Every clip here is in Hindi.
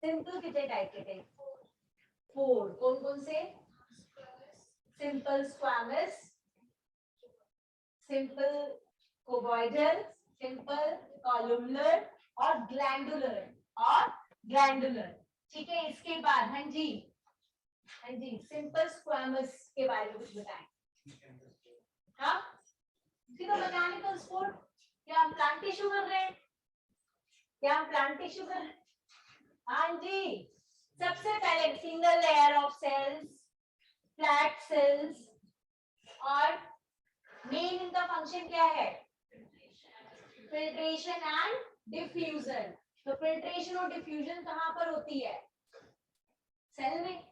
सिंपल कितने टाइप के थे? 4। कौन कौन से? Simple squamous, simple cuboidal, simple columnar और ग्लैंडुलर ठीक है। इसके बाद हाँ जी सिंपल स्क्वैमस के बारे में कुछ बताएं। हाँ तो मैकेनिकल स्पोर्ट, क्या हम प्लांट टिश्यू कर रहे हैं? हाँ जी, सबसे पहले single layer of cells, flat cells, और मेन इनका फंक्शन क्या है? Filtration and diffusion. तो फिल्ट्रेशन और डिफ्यूजन कहां पर होती है? सेल में।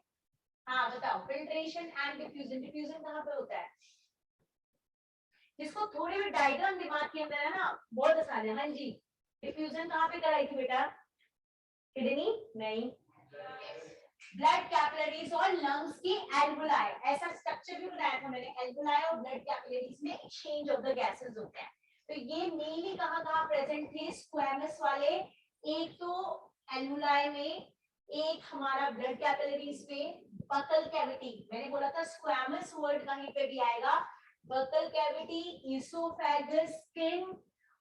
हाँ बताओ, फिल्ट्रेशन एंड डिफ्यूजन कहां पर होता है? जिसको थोड़ी भी डायग्राम दिमाग के अंदर है ना, बहुत आसान है। हाँ जी, डिफ्यूजन कहां पे कराई थी बेटा? किडनी नहीं, ब्लड कैपिलरीज और लंग्स की एल्वुलाई, ऐसा स्ट्रक्चर भी बनाया था मैंने। एल्वुलाई और ब्लड कैपिलरीज में एक्सचेंज ऑफ द गैसेस होते हैं। तो ये मेनली कहां प्रेजेंट थे? स्क्वैमस वाले। एक तो एल्वुलाई में, एक हमारा ब्लड कैपिलरीज में, बकल कैविटी। मैंने बोला था स्क्वैमस वर्ड कहीं पे भी आएगा। बकल कैविटी, ईसोफेगस, स्किन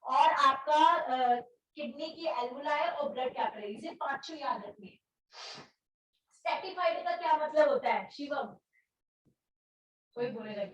और आपका किडनी की एल्वुलाई और ब्लड कैपिलरीज, ये पांचों याद रखने। स्ट्रैटिफाइड का क्या मतलब होता है शिवम? कोई बोलेगा?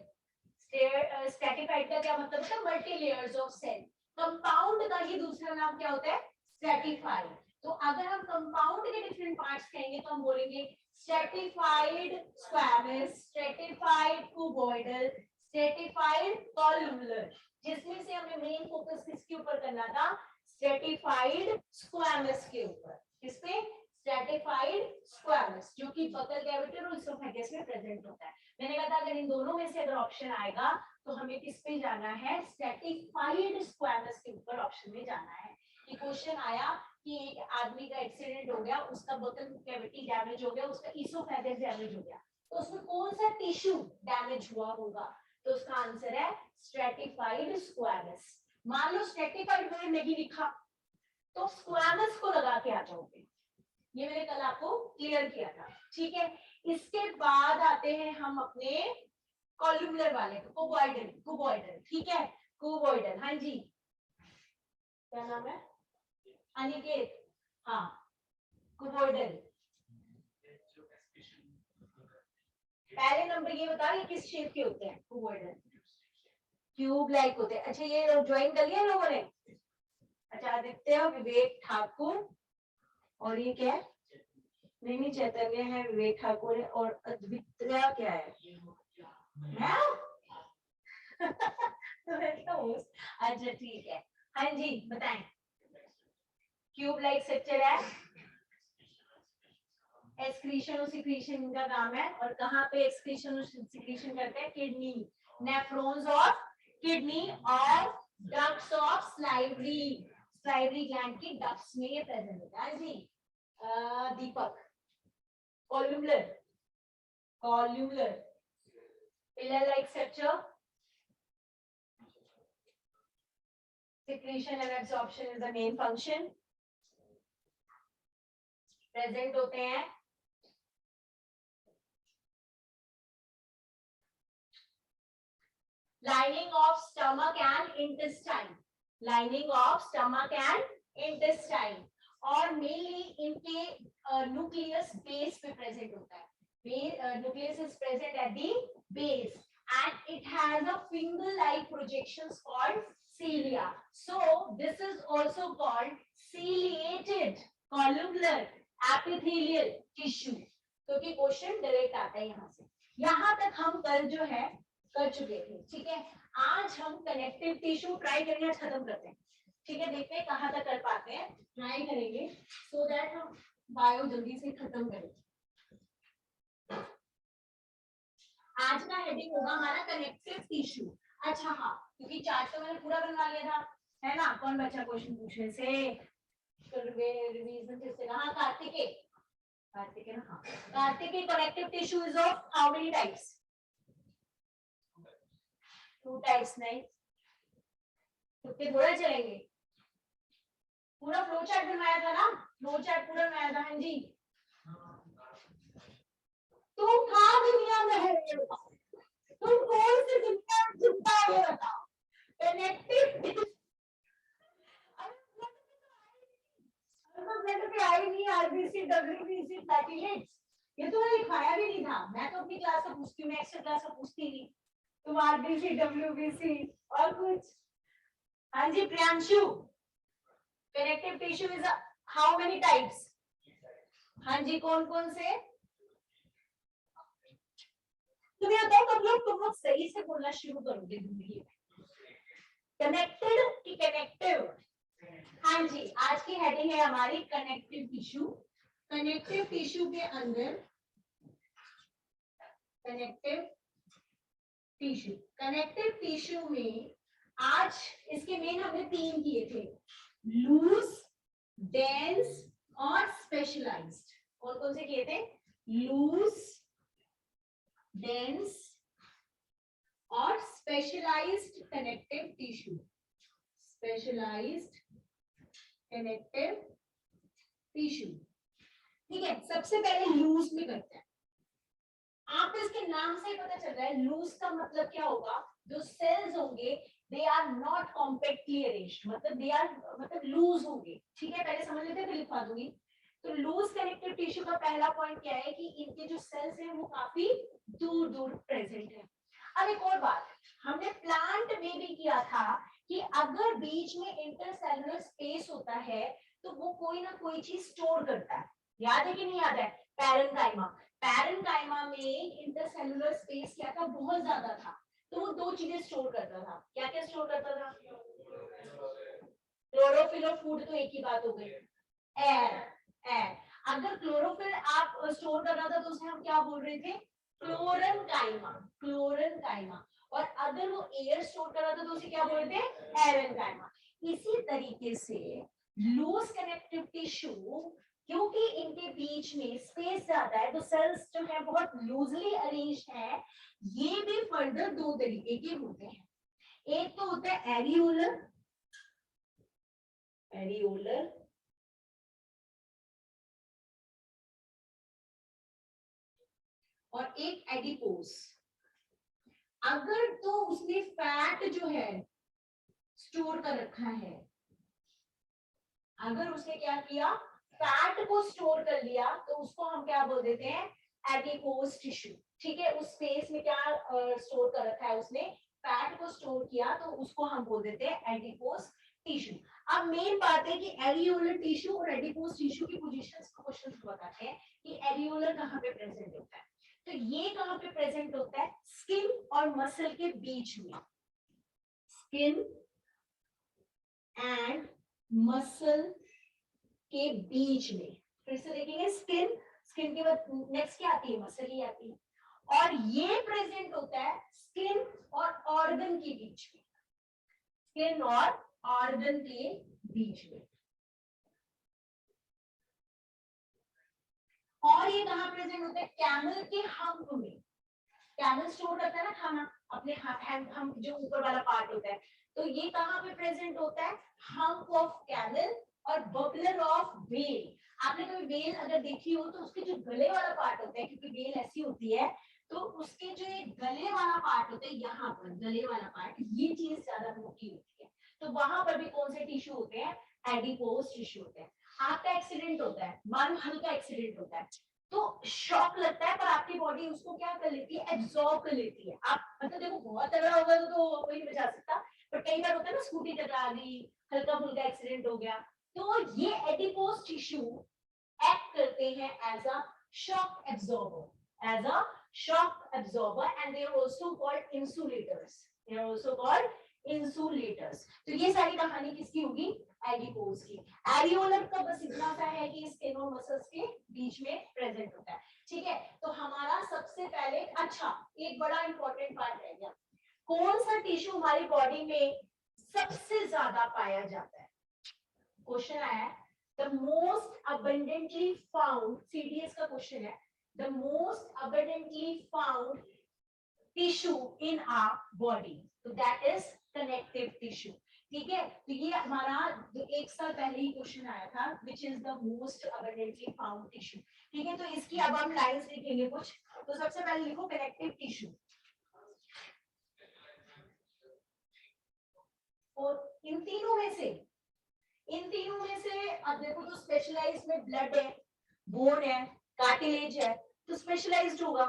स्ट्रैटिफाइड का क्या मतलब होता है? Multi layers of cell. Compound का ही दूसरा नाम क्या होता है? स्ट्रैटिफाइड। तो अगर हम कंपाउंड के डिफरेंट पार्ट्स कहेंगे तो हम बोलेंगे stratified squamous, stratified cuboidal, stratified columnar. जिसमें से हमें मेन फोकस किसके ऊपर करना था? स्ट्रैटिफाइड स्क्वैमस के ऊपर। किस पे? स्ट्रैटिफाइड स्क्वैमस, जो कि बकल कैविटी और ईसोफेगस में प्रेजेंट होता है। मैंने कहा था अगर इन दोनों में से अगर ऑप्शन आएगा तो हमें किस पे जाना है? स्ट्रैटिफाइड स्क्वैमस के ऊपर ऑप्शन में जाना है। ये क्वेश्चन आया कि एक आदमी का एक्सीडेंट हो गया, उसका बकल कैविटी डैमेज हो गया, उसका ईसोफेगस डैमेज हो गया, तो उसमें कौन सा टिश्यू डैमेज हुआ होगा? तो उसका आंसर है स्ट्रैटिफाइड स्क्वैमस। मान लो स्ट्रैटिफाइड मैंने नहीं लिखा तो स्क्वैमस को लगा के आ जाओगे। ये मैंने कल आपको क्लियर किया था, ठीक है। इसके बाद आते हैं हम अपने कॉलुमनर वाले को, कुबॉइडल, ठीक है। कुबॉइडल, हाँ जी, क्या नाम है? अनिकेत। हाँ, कुबॉइडल। पहले नंबर ये बता ये किस शेप के होते हैं? कुबॉइडल क्यूब लाइक होते हैं। अच्छा, ये ज्वाइन कर लिया लोगों ने? अच्छा, आदित्य, विवेक ठाकुर, और ये क्या है? नहीं, चैतन्य है, विवेक ठाकुर है, और अद्वित्य क्या है? अच्छा ठीक है, हाँ जी बताएं। क्यूब लाइक स्ट्रक्चर है, एक्सक्रीशन और सिक्रीशन का काम है। और कहाँ पे एक्सक्रीशन और सिक्रीशन करते हैं? किडनी, नेफ्रॉन्स ऑफ किडनी और डक्ट्स ऑफ स्लाइवरी ग्लैंड की डक्ट्स में ये प्रेजेंट होता है जी। Deepak, columnar pillar like structure, secretion and absorption is the main function, present होते हैं। Lining of stomach and intestine, और मेनली इनके न्यूक्लियस बेस पे प्रेजेंट होता है। Nucleus is present at the base and it has a finger like projections called cilia. So this is also called ciliated columnar epithelial tissue. तो कि क्वेश्चन डायरेक्ट आता है यहाँ से। यहाँ तक हम कल जो है कर चुके थे, ठीक है। आज हम कनेक्टिव टिश्यू ट्राई करेंगे, आज खत्म करते हैं, ठीक है। देखते हैं कहाँ तक कर पाते हैं, ट्राई करेंगे सो दैट हम बायो जल्दी से खत्म करें। आज का हेडिंग होगा हमारा कनेक्टिव टिश्यू। अच्छा हाँ, क्योंकि चार्ट तो मैंने पूरा बनवा लिया था, है ना। कौन बच्चा क्वेश्चन पूछने से? रिवीजन फिर से। हाँ कार्तिकेय ना, हाँ Kartikeya, connective tissue is of how many types? 2 types. नहीं तुक्के थोड़ा चलेंगे, पूरा फ्लो चार्ट बनवाया था ना, फ्लो चार्ट पूरा बनाया था। हाँ जी, तुम कहाँ दुनिया में है, तुम कौन सी दुनिया में जिंदा है बताओ। कनेक्टिव पे आई नहीं, आरबीसी डब्ल्यूबीसी प्लेटलेट्स, ये तो मैंने खाया भी नहीं था। मैं तो अपनी क्लास का पूछती हूँ, मैं एक्स्ट्रा क्लास का पूछती नहीं। तुम आरबीसी डब्ल्यूबीसी और कुछ। हाँ जी Priyanshu, connective tissue is how many types? हाँ जी, कौन कौन से? तुम्हें बताओ कब लोग तुम लोग सही से बोलना शुरू करोगे जिंदगी में? कनेक्टेड कि कनेक्टिव? हाँ जी, आज की हेडिंग है हमारी कनेक्टिव टिश्यू। कनेक्टिव टिश्यू के अंदर कनेक्टिव टिश्यू, कनेक्टिव टिश्यू में आज इसके मेन हमने 3 किए थे, लूज, डेंस और स्पेशलाइज्ड। कौन कौन से किए थे? लूज, डेंस और specialised connective tissue. Specialized connective tissue, ठीक है। सबसे पहले लूज में करते हैं। आपको इसके नाम से ही पता चल रहा है लूज का मतलब क्या होगा। जो सेल्स होंगे they are not compactly arranged, मतलब दे आर मतलब लूज होंगे, ठीक है। पहले समझ लेते, फिर लिखवा दूंगी। तो लूज कनेक्टिव टिश्यू का पहला पॉइंट क्या है कि इनके जो सेल्स हैं वो काफी दूर दूर प्रेजेंट है। अब एक और बात, हमने प्लांट में भी किया था कि अगर बीच में इंटरसेलुलर स्पेस होता है तो वो कोई ना कोई चीज स्टोर करता है। याद है कि नहीं याद है? पैरेन्काइमा, पैरेन्काइमा में इंटरसेलुलर स्पेस क्या था, बहुत ज्यादा था। तो वो 2 चीजें स्टोर करता था। क्या क्या स्टोर करता था? क्लोरोफिल और फूड, तो एक ही बात हो गई। Air, air. अगर क्लोरोफिल आप स्टोर कर रहा था तो उसे हम क्या बोल रहे थे? क्लोरेन्काइमा, क्लोरेन्काइमा। और अगर वो एयर स्टोर कर रहा था तो उसे क्या बोल रहे थे? एरेन्काइमा। इसी तरीके से लूज कनेक्टिव टिश्यू, क्योंकि इनके बीच में स्पेस ज्यादा है तो सेल्स जो है बहुत लूजली अरेंज्ड है। ये भी फर्दर 2 तरीके के होते हैं। एक तो होता है एरियोलर, एरियोलर, और एक एडिपोज। अगर तो उसने फैट जो है स्टोर कर रखा है, अगर उसने क्या किया, फैट को स्टोर कर लिया, तो उसको हम क्या बोल देते हैं? एडिपोज टिश्यू, ठीक है। उस स्पेस में क्या स्टोर कर रखा है उसने? फैट को स्टोर किया, तो उसको हम बोल देते हैं एडिपोज टिश्यू। अब मेन बात है कि एरियोलर टिश्यू और एडिपोज टिश्यू की पोजीशंस को क्वेश्चंस बताते हैं कि एरियोलर कहां पे प्रेजेंट होता है। तो ये कहां पे प्रेजेंट होता है? स्किन और मसल के बीच में, स्किन एंड मसल के बीच में। फिर से देखेंगे, स्किन, स्किन के बाद नेक्स्ट क्या आती है? मसल ही आती है। और ये प्रेजेंट होता है स्किन और ऑर्गन के बीच में, स्किन और ऑर्गन के बीच में। और ये कहां प्रेजेंट होता है? कैमल के हम्प में। कैमल स्टोर करता है ना खाना अपने हम जो ऊपर वाला पार्ट होता है, तो ये कहां पे प्रेजेंट होता है? हम्प ऑफ कैमल और बबलर ऑफ वेल। आपने कभी वेल अगर देखी हो तो उसके जो गले वाला पार्ट होता है, क्योंकि वेल ऐसी होती है, तो उसके जो एक गले वाला पार्ट होता है, यहाँ पर गले वाला पार्ट, ये चीज ज्यादा मोटी होती है। तो वहां पर भी कौन से टिश्यू होते हैं? एडिपोज टिश्यू होते हैं। आपका एक्सीडेंट होता है, मानो हल्का एक्सीडेंट होता है, तो शॉक लगता है, पर आपकी बॉडी उसको क्या कर लेती है? एब्जॉर्ब कर लेती है। आप मतलब देखो बहुत तगड़ा होगा तो कोई नहीं बचा सकता, पर कई बार होता है ना, स्कूटी टकरा गई, हल्का फुल्का एक्सीडेंट हो गया, तो ये एडिपोज टिश्यू एक्ट करते हैं as a shock absorber, as a shock absorber, and they are also called insulators, they are also called insulators. तो ये सारी कहानी किसकी होगी? एडिपोज की। एरियोलर का बस इतना सा है कि स्किन और मसल्स के बीच में प्रेजेंट होता है, ठीक है। तो हमारा सबसे पहले, अच्छा एक बड़ा इंपॉर्टेंट पार्ट रह गया, कौन सा टिश्यू हमारी बॉडी में सबसे ज्यादा पाया जाता है? क्वेश्चन आया है, the most abundantly found, CDS का क्वेश्चन है, the most abundantly found tissue in our body, तो दैट इज कनेक्टिव टिश्यू। ठीक है, तो ये हमारा जो 1 साल पहले ही क्वेश्चन आया था, which is the most abundantly found tissue. ठीक है, तो इसकी अब हम लाइंस लिखेंगे कुछ। तो सबसे पहले लिखो कनेक्टिव टिश्यू, और इन तीनों में से अब देखो, तो स्पेशलाइज्ड में ब्लड है, बोन है, कार्टिलेज है, तो स्पेशलाइज्ड होगा।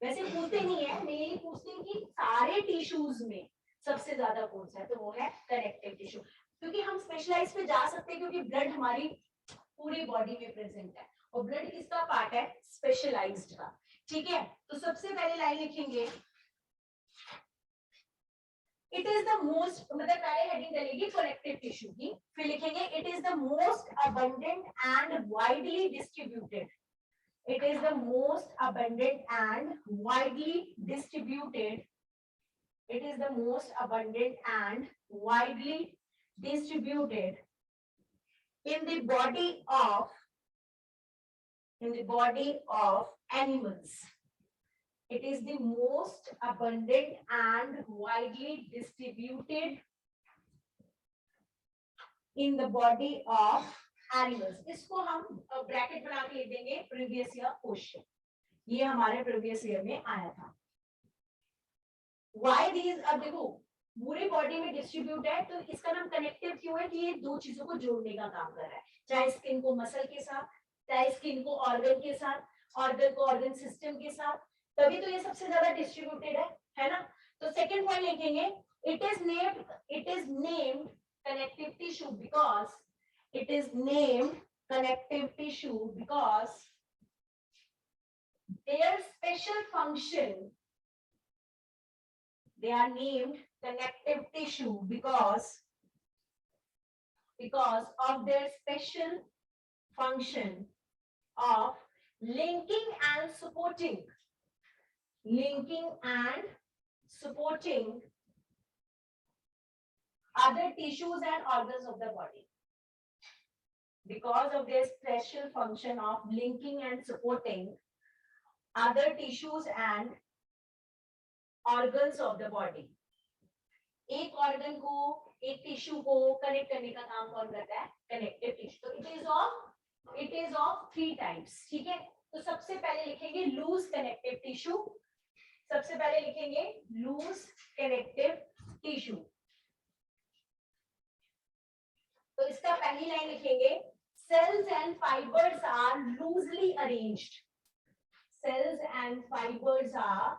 वैसे पूछते नहीं है, मेनली पूछते हैं कि सारे टिश्यूज में सबसे ज्यादा कौन सा है, तो वो है कनेक्टिव टिश्यू। क्योंकि हम स्पेशलाइज पे जा सकते हैं, क्योंकि ब्लड हमारी पूरी बॉडी में प्रेजेंट है, और ब्लड किसका पार्ट है, स्पेशलाइज्ड का। ठीक है, तो सबसे पहले लाइन लिखेंगे, इट इज द मोस्ट, मतलब पहले हेडिंग डलेगी कनेक्टिव टिश्यू की, फिर लिखेंगे it is the most abundant and widely distributed. It is the most abundant and widely distributed. It is the most abundant and widely distributed in the body of animals. It is the most abundant and widely distributed in the body of animals. इसको हम ब्रैकेट बना के लिख देंगे प्रीवियस ईयर क्वेश्चन, ये हमारे प्रीवियस ईयर में आया था। व्हाई दीज, अब देखो पूरी बॉडी में डिस्ट्रीब्यूट है, तो इसका नाम कनेक्टिव क्यों है, कि ये दो चीजों को जोड़ने का काम कर रहा है, चाहे स्किन को मसल के साथ, चाहे स्किन को ऑर्गन के साथ, ऑर्गन को ऑर्गन सिस्टम के साथ, तभी तो ये सबसे ज्यादा डिस्ट्रीब्यूटेड है ना। तो सेकंड पॉइंट लिखेंगे, it is named connective tissue because it is named connective tissue because their special function, they are named connective tissue because of their special function of linking and supporting other tissues and organs of the body. Because of their special function of linking and supporting other tissues and organs of the body. एक ऑर्गन को, एक टिश्यू को कनेक्ट करने का काम कौन करता है, कनेक्टिव टिश्यू। तो इट इज ऑफ 3 टाइप्स। ठीक है, तो सबसे पहले लिखेंगे लूज कनेक्टिव टिश्यू, सबसे पहले लिखेंगे लूज कनेक्टिव टिश्यू। तो इसका पहली लाइन लिखेंगे, cells and fibers are loosely arranged. Cells and fibers are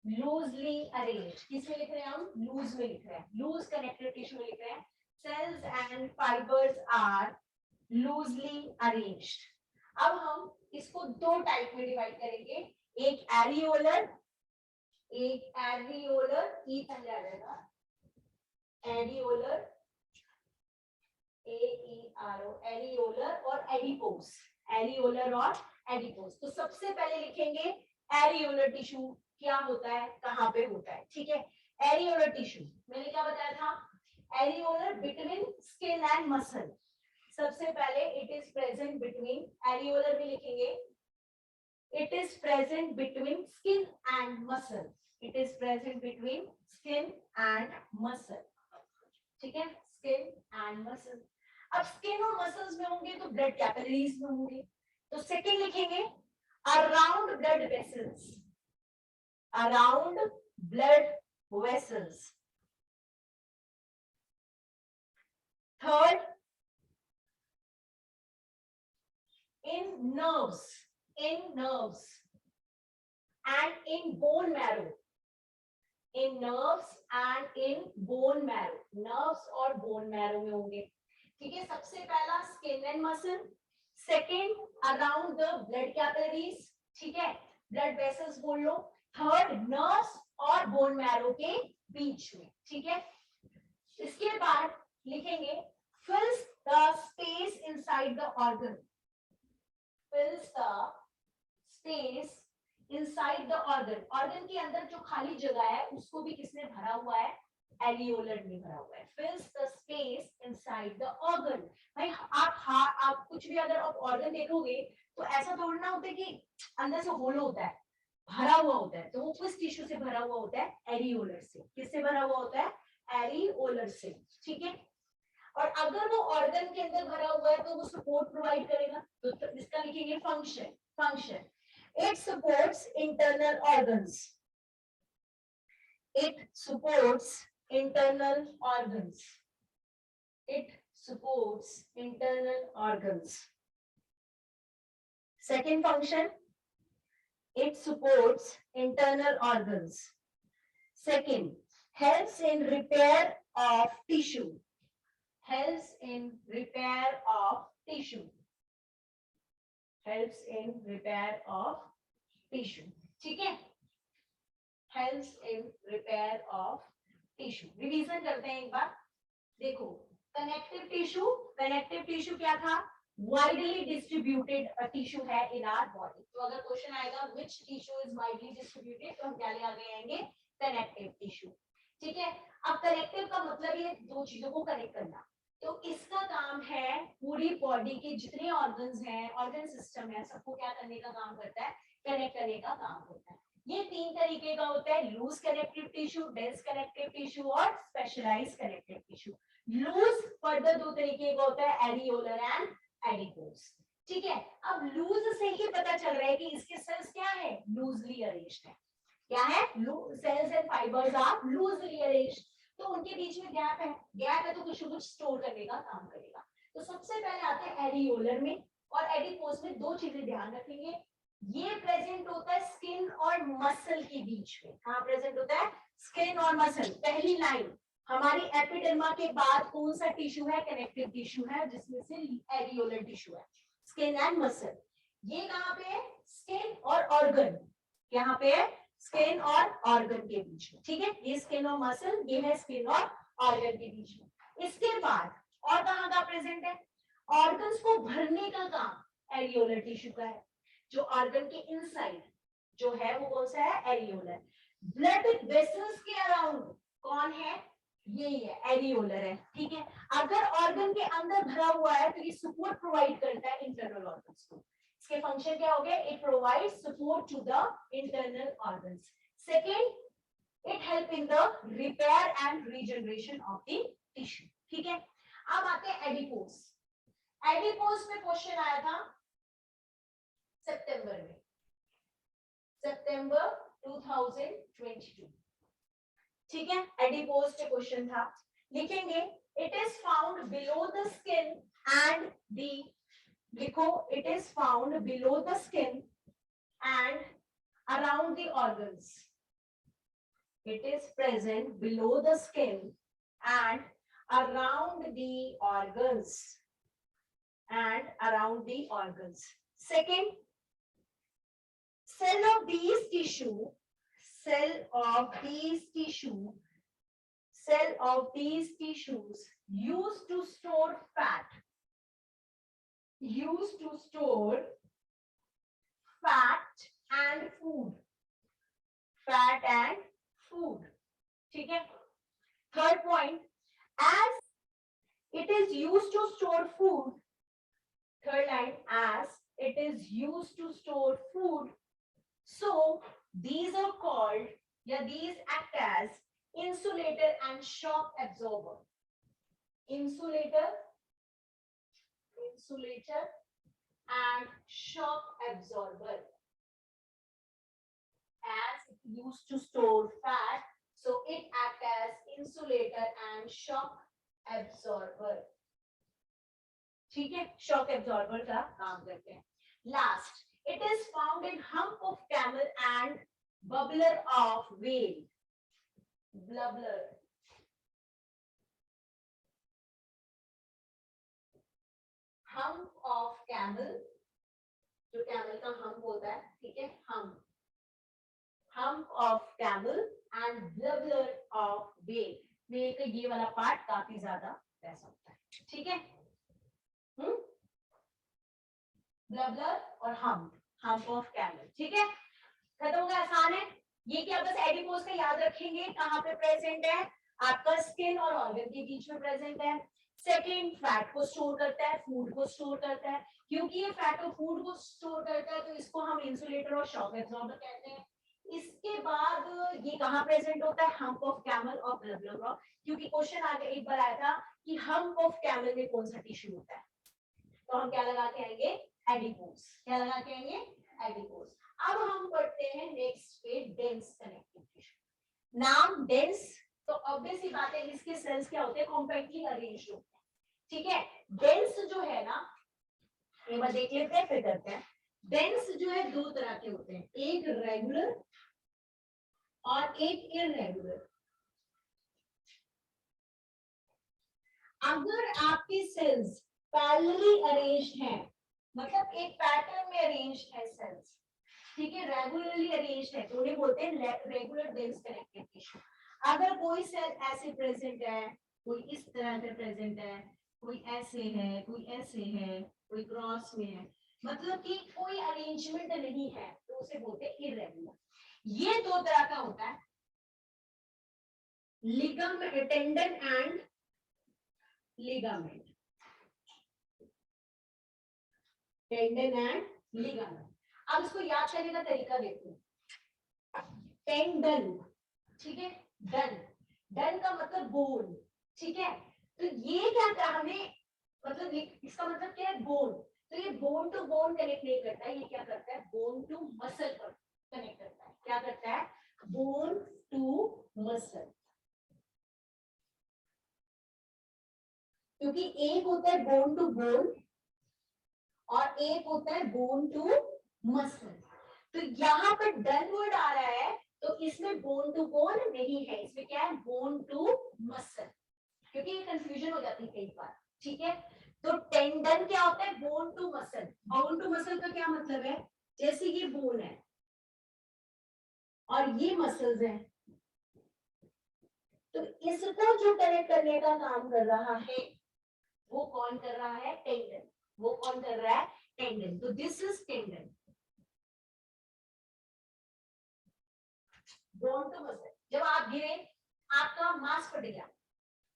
loosely arranged. किसमें लिख रहे हैं हम, लूज में लिख रहे हैं, लूज कनेक्टिव टिश्यू में लिख रहे हैं। Cells and fibers are loosely arranged. अब हम इसको दो टाइप में डिवाइड करेंगे, एक एरियोलर, ई बन जाएगा एरियोलर, एरियोलर और एडिपोस, एरियोलर और एडिपोस। तो सबसे पहले लिखेंगे एरियोलर टिश्यू क्या होता है, कहां पे होता है। ठीक है, एरियोलर टिश्यू मैंने क्या बताया था, areolar between skin and muscle. सबसे पहले it is present between, areolar में लिखेंगे it is present between skin and muscle, it is present between skin and muscle. ठीक है, स्किन एंड मसल। अब स्किन और मसल्स में होंगे तो ब्लड कैपिलरीज में होंगे। तो सेकंड लिखेंगे around blood vessels, around blood vessels. Third in nerves and in bone marrow, in nerves and in bone marrow, nerves और बोन मैरो में होंगे। ठीक है, सबसे पहला skin and muscle, second around the blood capillaries, ठीक है, ब्लड वेसल्स बोल लो, थर्ड नर्व्स और बोन मैरो के बीच में। ठीक है, इसके बाद लिखेंगे fills the space inside the organ, fills the space inside the organ, organ के अंदर जो खाली जगह है उसको भी किसने भरा हुआ है, एरियोलर में भरा हुआ है। fills the space inside the organ। भाई आप कुछ भी अगर आप ऑर्गन देखोगे तो ऐसा थोड़ा ना होता है कि अंदर से होलो होता है, भरा हुआ होता है। तो वो किस टिश्यू से भरा हुआ होता है, एरियोलर से। किससे भरा हुआ होता है, एरियोलर से। ठीक है, और अगर वो ऑर्गन के अंदर भरा हुआ है तो वो सपोर्ट प्रोवाइड करेगा, तो इसका लिखेंगे function. Function, it supports internal organs, it supports internal organs, it supports internal organs. Second function, it supports internal organs. Second, helps in repair of tissue, helps in repair of tissue, helps in repair of tissue. ठीक है, helps in repair of tissue. Revision करते हैं एक बार, देखो कनेक्टिव टिश्यू, कनेक्टिव टिश्यू क्या था, वाइडली डिस्ट्रीब्यूटेड टिश्यू है इन आवर बॉडी। तो अगर क्वेश्चन आएगा which tissue is widely distributed, तो हम क्या ले आगे आएंगे, कनेक्टिव टिश्यू। ठीक है, अब कनेक्टिव का मतलब ये दो चीजों को कनेक्ट करना, तो इसका काम है पूरी बॉडी के जितने ऑर्गन्स हैं, ऑर्गन सिस्टम है, सबको क्या करने का काम करता है, कनेक्ट करने का काम करता है। ये तीन तरीके का होता है, loose connective tissue, dense connective tissue और specialised connective tissue. Loose further दो तरीके का होता है, एरियोलर एंड एडिपोज। ठीक है, अब लूज से ही पता चल रहा है कि इसके सेल्स क्या है, लूजली अरेंज्ड है। क्या है, cells and fibres are loosely arranged, तो उनके बीच में गैप है, गैप है तो कुछ कुछ स्टोर करने का काम करेगा। तो सबसे पहले आते हैं एरियोलर में और एडिपोज में। दो चीजें ध्यान रखेंगे, ये प्रेजेंट होता है स्किन और मसल के बीच में। कहां प्रेजेंट होता है, स्किन और मसल। पहली लाइन हमारी एपिडर्मा के बाद कौन सा टिश्यू है, कनेक्टिव टिश्यू है, जिसमें से एरियोलर टिश्यू है, स्किन एंड मसल। ये कहां पे है, स्किन और ऑर्गन, यहाँ पे है स्किन और ऑर्गन के बीच में। ठीक है, ये स्किन और मसल, ये है स्किन और ऑर्गन के बीच में। इसके बाद और कहां का प्रेजेंट है, ऑर्गन्स को भरने का काम एरियोलर टिश्यू का है। जो ऑर्गन के इनसाइड जो है वो कौन सा है, एरियोलर। ब्लड वेसल्स के अराउंड कौन है, यही है, एरियोलर है। ठीक है, अगर ऑर्गन के अंदर भरा हुआ है तो ये सपोर्ट प्रोवाइड करता है इंटरनल ऑर्गन्स को। इसके फंक्शन क्या हो गया, it provides support to the internal organs. Second, it help in the repair and regeneration of the tissue. ठीक है, अब आते हैं एडिपोज। एडिपोज में क्वेश्चन आया था सितंबर में, सितंबर 2022। ठीक है, एडिपोज से क्वेश्चन था, लिखेंगे it is found below the skin and the, लिखो it is found below the skin and around the organs, it is present below the skin and around the organs, and around the organs. Second, cell of these tissue, cell of these tissue, cell of these tissues used to store fat, used to store fat and food, fat and food. ठीक है, third point, as it is used to store food, third line, as it is used to store food, so these are called, या these act as insulator and shock absorber. Insulator, insulator and shock absorber. As it used to store fat, so it acts as insulator and shock absorber. ठीक है, shock absorber का काम करते हैं। Last, it is found in hump of camel and bubbler of whale. Bubbler, hump of camel, जो camel का hump होता है, ठीक है, hump, hump of camel and bubbler of whale में का ये वाला पार्ट काफी ज्यादा वैसा होता है। ठीक है, bubbler और hump, hump of camel। ठीक है, खत्म हो गया, आसान है ये। क्या बस एडिपोज का याद रखेंगे, कहाँ पे प्रेजेंट है, आपका स्किन और ऑर्गन के बीच में प्रेजेंट है। सेकेंड, फैट को स्टोर करता है, फूड को स्टोर करता है। क्योंकि ये फैट और फूड को स्टोर करता है तो इसको हम इंसुलेटर और शॉक एब्जॉर्बर कहते हैं। इसके बाद ये कहाँ प्रेजेंट होता है, हम्प ऑफ कैमल और ब्ला ब्ला ब्ला, क्योंकि क्वेश्चन आगे एक बार आया था कि हम्प ऑफ कैमल में कौन सा टिश्यू होता है, तो हम क्या लगा के आएंगे, एडिपोज। क्या लगा के आएंगे, एडिपोज। अब हम पढ़ते हैं नेक्स्ट पे डेंस कनेक्टिव टिश्यू। नाम डेंस, तो ऑब्वियस ही बात है इसके सेल्स क्या होते हैं, कॉम्पैक्टली अरेंज्ड होते हैं। ठीक है, डेंस जो है ना, एक बार देख लेते हैं फिर करते हैं। डेंस जो है दो तरह के होते हैं, एक रेगुलर और एक इररेगुलर। अगर आपके सेल्स पैरेलली अरेंज्ड हैं, मतलब एक पैटर्न में अरेंज्ड है सेल्स, ठीक है, रेगुलरली अरेंज्ड है, तो उन्हें बोलते हैं रेगुलर डेंस कनेक्टिव टिश्यू। अगर कोई सेल ऐसे प्रेजेंट है, कोई इस तरह से प्रेजेंट है, कोई ऐसे है, कोई ऐसे है, कोई क्रॉस में है, मतलब कि कोई अरेंजमेंट नहीं है, तो उसे बोलते हैं इररेगुलर। ये दो तरह का होता है, ligament, tendon and ligament, tendon and ligament. अब इसको याद करने का तरीका देखो, टेंडन, ठीक है, डन, डन का मतलब बोन, ठीक है, तो ये क्या था हमें, मतलब इसका मतलब क्या है, बोन, तो ये बोन टू बोन कनेक्ट नहीं करता है, ये क्या करता है, बोन टू मसल कनेक्ट करता है। क्या करता है, बोन टू मसल, क्योंकि एक होता है बोन टू बोन और एक होता है बोन टू मसल। तो यहाँ पर डन वर्ड आ रहा है, तो इसमें बोन टू बोन नहीं है, इसमें क्या है, बोन टू मसल, क्योंकि ये कंफ्यूजन हो जाती है कई बार। ठीक है, तो टेंडन क्या होता है, bone to muscle. Bone to muscle का क्या मतलब है, जैसे ये बोन है और ये मसल्स हैं, तो इसको जो कनेक्ट करने का काम कर रहा है वो कौन कर रहा है, टेंडन। वो कौन कर रहा है, टेंडन। तो this is tendon, bone to muscle. जब आप गिरे, आपका मांस फट गया,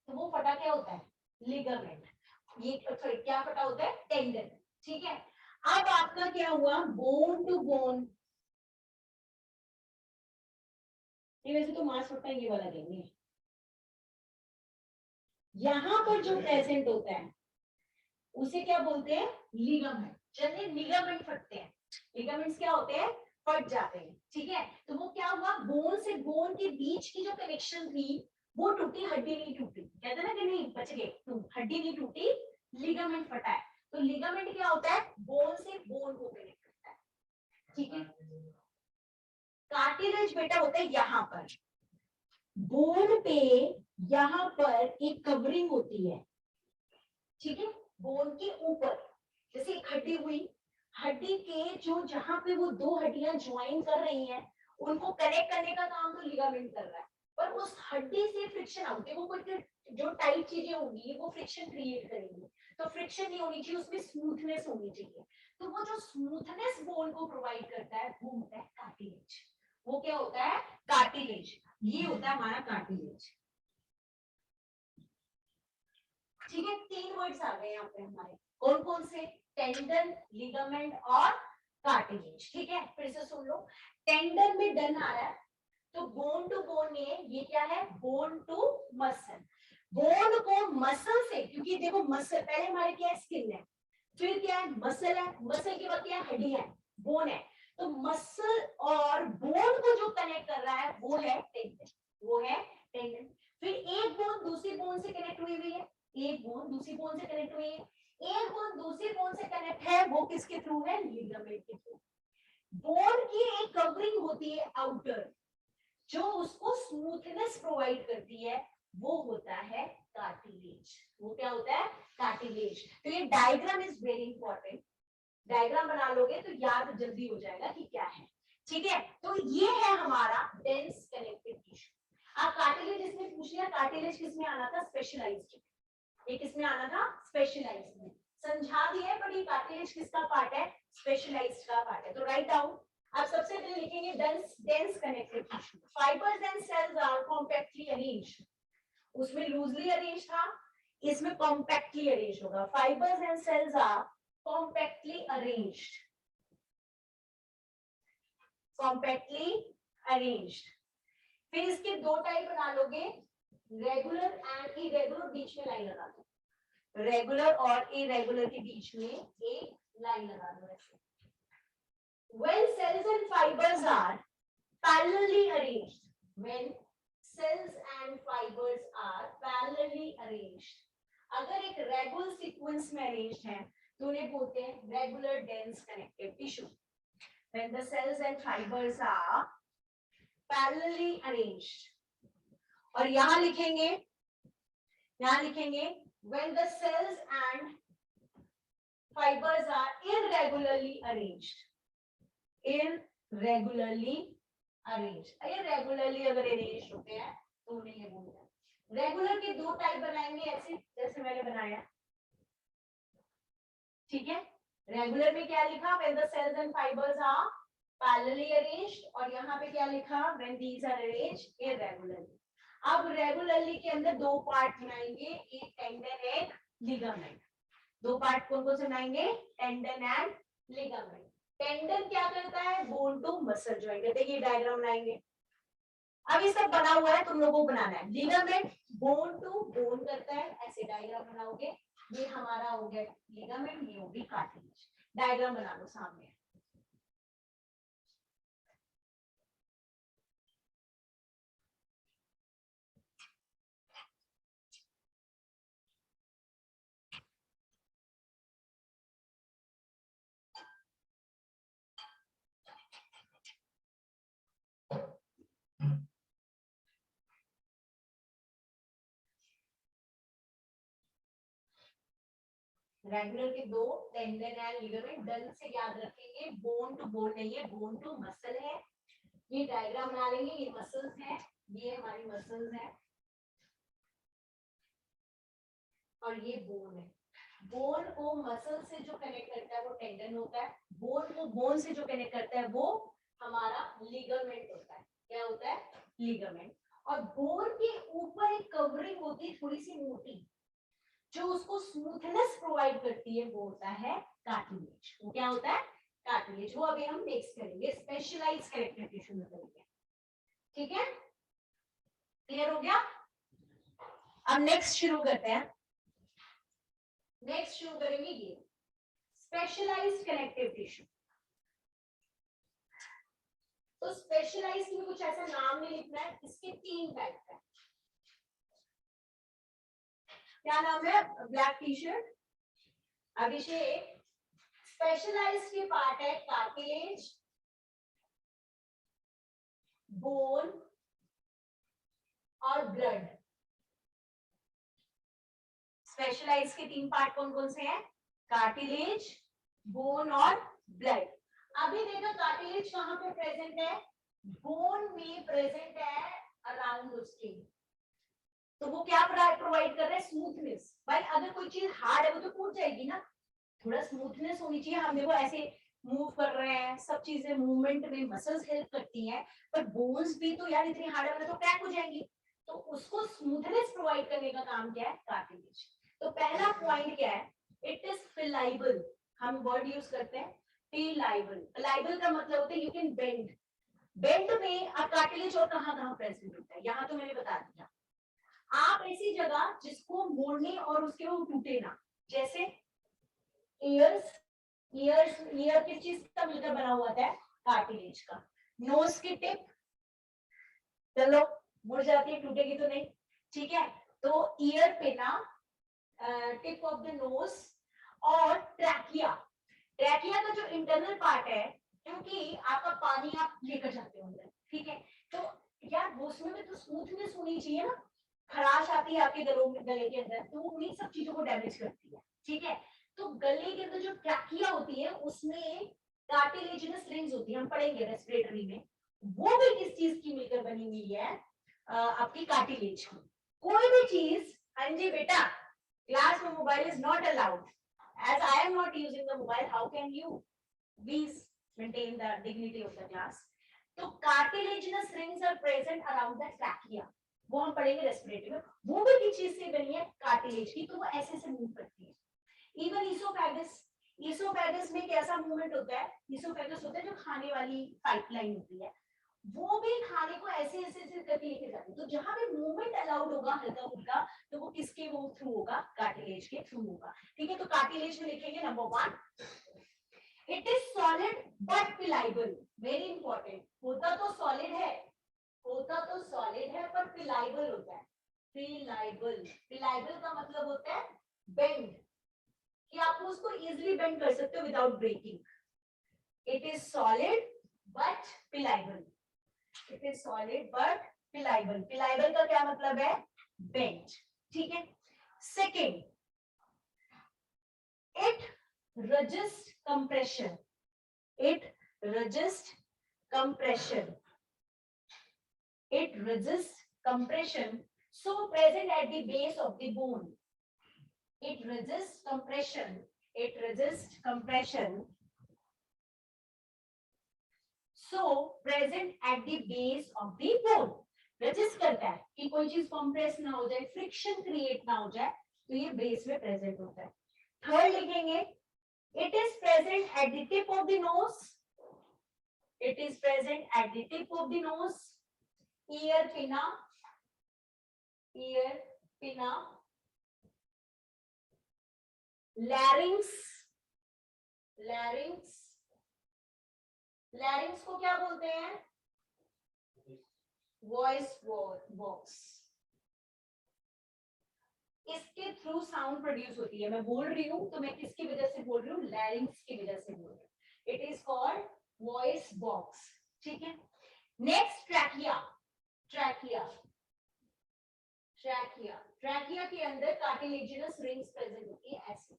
तो वो फटा क्या होता है, लिगामेंट। ये सॉरी क्या फटा होता है, टेंडन। ठीक है, अब आपका क्या हुआ, बोन टू बोन। ये वैसे तो मांस फटना ये वाला कहेंगे, यहां पर जो प्रेजेंट होता है उसे क्या बोलते हैं, लिगामेंट। जैसे लिगामेंट फटते हैं, लिगामेंट्स क्या होते हैं, फट जाते हैं। ठीक है, तो वो क्या हुआ, बोन से बोन के बीच की जो कनेक्शन थी वो टूटी, हड्डी नहीं टूटी। कहते ना कि नहीं बच गए, हड्डी नहीं टूटी, लिगामेंट फटा है। तो लिगामेंट क्या होता है, बोन से बोन को कनेक्ट करता है। ठीक है, कार्टिलेज बेटा होता है यहाँ पर, बोन पे यहाँ पर एक कवरिंग होती है। ठीक है, बोन के ऊपर जैसे एक हड्डी हुई, हड्डी के जो जहां पे वो दो हड्डियां ज्वाइन कर रही हैं उनको कनेक्ट करने का काम तो लिगामेंट कर रहा है, पर उस हड्डी से फ्रिक्शन आउट है, वो कोई जो टाइट चीजें होंगी वो फ्रिक्शन क्रिएट करेंगी, तो फ्रिक्शन नहीं होनी चाहिए, उसमें स्मूथनेस होनी चाहिए। तो वो जो स्मूथनेस बोन को प्रोवाइड करता है वो होता है कार्टिलेज। वो क्या होता है, कार्टिलेज। ये होता है हमारा कार्टिलेज। ठीक है, तीन वर्ड्स आ गए यहाँ पे हमारे, कौन कौन से, टेंडन, लिगामेंट और कार्टिलेज। ठीक है, फिर से सुन लो, टेंडन में डन आ रहा है, तो बोन टू बोन में ये क्या है, बोन टू मसल। बोन को मसल से, क्योंकि देखो मसल पहले हमारे क्या है, स्किन है, फिर क्या है, मसल है, मसल के बाद क्या है, हड्डी है, बोन है। तो मसल और बोन को जो कनेक्ट कर रहा है वो है टेंडन, वो है टेंडन। फिर एक बोन दूसरी बोन से कनेक्ट हुई हुई है, एक बोन दूसरी बोन से कनेक्ट हुई है, एक बोन दूसरी बोन से कनेक्ट है, वो किसके थ्रू है, लिगामेंट के थ्रू। बोन की एक कवरिंग होती है आउटर, जो उसको स्मूथनेस प्रोवाइड करती है, वो होता है कार्टिलेज। वो क्या होता है, कार्टिलेज। तो ये diagram is very important, diagram बना लोगे तो याद जल्दी हो जाएगा कि क्या है। ठीक है, तो ये है हमारा डेंस कनेक्टिव टिश्यू। अब कार्टिलेज इसमें पूछ लिया, कार्टिलेज किसमें आना था, स्पेशलाइज्ड। ये किसमें आना था, स्पेशलाइज्ड में। समझा दिया है, पर ये कार्टिलेज किसका पार्ट है, स्पेशलाइज्ड का पार्ट है। तो राइट डाउन, आप सबसे पहले लिखेंगे dense connective tissue. Fibers and cells are compactly arranged. उसमें loosely arranged था, इसमें compactly arranged होगा. Fibers and cells are compactly arranged. Compactly arranged. फिर इसके दो टाइप बना लोगे, रेगुलर एंड इरेगुलर, बीच में लाइन लगा दो, रेगुलर और इरेगुलर के बीच में एक लाइन लगा दो ऐसे। When cells and fibers are parallelly arranged, when cells and fibers are parallelly arranged, अगर एक रेगुलर सीक्वेंस में अरेंज्ड है तो उन्हें बोलते हैं regular dense connective tissue. When the cells and fibers are parallelly arranged, और यहां लिखेंगे when the cells and fibers are irregularly arranged, irregularly arranged, irregularly अगर arranged होते हैं तो उन्हें ये बोलते हैं। रेगुलर के दो टाइप बनाएंगे ऐसे जैसे मैंने बनाया, ठीक है। रेगुलर में क्या लिखा, when the cells and fibers are parallelly arranged, और यहाँ पे क्या लिखा, when these are arranged irregularly। अब रेगुलरली के अंदर दो पार्ट बनाएंगे, एक टेंडन एक लिगामेंट। दो पार्ट कौन कौन से बनाएंगे, टेंडन एंड लिगामेंट। टेंडन क्या करता है, बोन टू मसल जॉइंट करते हैं, ये डायग्राम बनाएंगे। अब ये सब बना हुआ है, तुम लोगों को बनाना है। लिगामेंट बोन टू बोन करता है, ऐसे डायग्राम बनाओगे। ये हमारा हो गया लिगामेंट, ये होगी कार्टिलेज। डायग्राम बना लो सामने। रेगुलर के दो, टेंडन एंड लिगामेंट। डल से याद रखेंगे, बोन टू बोन नहीं है, बोन टू मसल है। ये डायग्राम बना लेंगे, ये मसल्स है, ये हमारी मसल्स है, और ये बोन है। बोन को मसल से जो कनेक्ट करता है वो टेंडन होता है, बोन को बोन से जो कनेक्ट करता है वो हमारा लिगामेंट होता है। क्या होता है, लिगामेंट। और बोन के ऊपर एक कवरिंग होती है थोड़ी सी मोटी, जो उसको स्मूथनेस प्रोवाइड करती है, वो होता है कार्टिलेज। वो क्या होता है, कार्टिलेज। वो अभी हम नेक्स्ट करेंगे, स्पेशलाइज्ड कनेक्टिव टिश्यू में करेंगे, ठीक है। क्लियर हो गया। अब नेक्स्ट शुरू करते हैं। नेक्स्ट शुरू करेंगे ये स्पेशलाइज्ड कनेक्टिव टिश्यू। तो स्पेशलाइज्ड में कुछ ऐसा नाम नहीं लिखना है, इसके तीन टाइप है। क्या नाम है, ब्लैक टी शर्ट अभिषेक। स्पेशलाइज्ड के पार्ट है कार्टिलेज, बोन और ब्लड। स्पेशलाइज के तीन पार्ट कौन कौन से हैं, कार्टिलेज, बोन और ब्लड। अभी देखो कार्टिलेज कहां पे प्रेजेंट है, बोन में प्रेजेंट है अराउंड द स्किन। तो वो क्या प्रोवाइड कर रहा है, स्मूथनेस। भाई अगर कोई चीज हार्ड है वो तो टूट जाएगी ना, थोड़ा स्मूथनेस होनी चाहिए। हम देखो ऐसे मूव कर रहे हैं, सब चीजें मूवमेंट में मसल्स हेल्प करती हैं, पर बोन्स भी तो यार इतनी हार्ड है तो क्रैक हो जाएंगी। तो उसको स्मूथनेस प्रोवाइड करने का काम क्या है, कार्टिलेज। तो पहला पॉइंट क्या है, इट इज फिलाइबल। हम वर्ड यूज करते हैं फिलाइबल। फिलाइबल का मतलब होता है यू कैन बेंड। बेंड में अब कार्टिलेज और कहां प्रेजेंट होता है, यहां तो मैंने बता दिया। आप ऐसी जगह जिसको मोड़ने और उसके वो टूटे ना, जैसे ईयर्स। ईयर किस चीज का मिलकर बना हुआ था, कार्टिलेज का। नोज की टिप, चलो मुड़ जाती है, टूटेगी तो नहीं, ठीक है। तो ईयर पे ना टिप ऑफ द नोज, और ट्रैकिया। ट्रैकिया का जो इंटरनल पार्ट है, क्योंकि आपका पानी आप लेकर जाते हो अंदर, ठीक है। तो यार उसमें भी तो स्मूथनेस होनी चाहिए ना, खराश आती है आपके गले के अंदर, तो उन्हीं सब चीजों को डैमेज करती है, ठीक है। तो गले के अंदर जो ट्रैकिया होती है उसमें कार्टिलेजिनस रिंग्स होती है, हम पढ़ेंगे रेस्पिरेटरी में। वो भी किस चीज की मिलकर बनी हुई है, आपकी कार्टिलेज की। कोई भी चीज, हाँ जी बेटा, क्लास में mobile is not allowed. As I am not using the mobile, how can you please maintain the dignity of the class? तो cartilaginous rings are present around the trachea. वो हम पढ़ेंगे रेस्पिरेटरी में। वो भी किस चीज से बनी है, कार्टिलेज की, तो वो ऐसे से मूव करती है। इवन ईसोफेगस, ईसोफेगस में कैसा मूवमेंट होता है, ईसोफेगस होता है जो खाने वाली पाइपलाइन होती है, वो भी खाने को ऐसे ऐसे ऐसे करके लेके जाते हैं। तो जहां भी मूवमेंट अलाउड होगा हल्का फुल्का, तो वो किसके वो थ्रू होगा, कार्टिलेज के थ्रू होगा। ठीक है, तो कार्टिलेज में लिखेंगे number 1, it is solid but pliable, very important. होता तो सॉलिड है, होता तो सॉलिड है पर पिलाइबल होता है, पिलाइबल। पिलाइबल का मतलब होता है बेंड, कि आप उसको इजीली बेंड कर सकते हो without breaking. It is solid but pliable, it is solid but pliable. Pliable का क्या मतलब है, बेंड। ठीक है, second, it resist compression, it resist compression, it resists compression, so present at the base of the bone. It resists compression, it resists compression, so present at the base of the bone. resist करता है कि कोई चीज कंप्रेस ना हो जाए, फ्रिक्शन क्रिएट ना हो जाए, तो ये बेस में प्रेजेंट होता है। थर्ड लिखेंगे, it is present at the tip of the nose, it is present at the tip of the nose, ear pinna, ear pinna, larynx, larynx, larynx को क्या बोलते हैं, वॉइस बॉक्स। इसके थ्रू साउंड प्रोड्यूस होती है। मैं बोल रही हूँ तो मैं किसकी वजह से बोल रही हूँ, लैरिंग्स की वजह से बोल रही हूँ। It is called voice box. ठीक है, next trachea, trachea, trachea, trachea के अंदर कार्टिलेजिनस रिंग्स प्रेजेंट होती है ऐसे।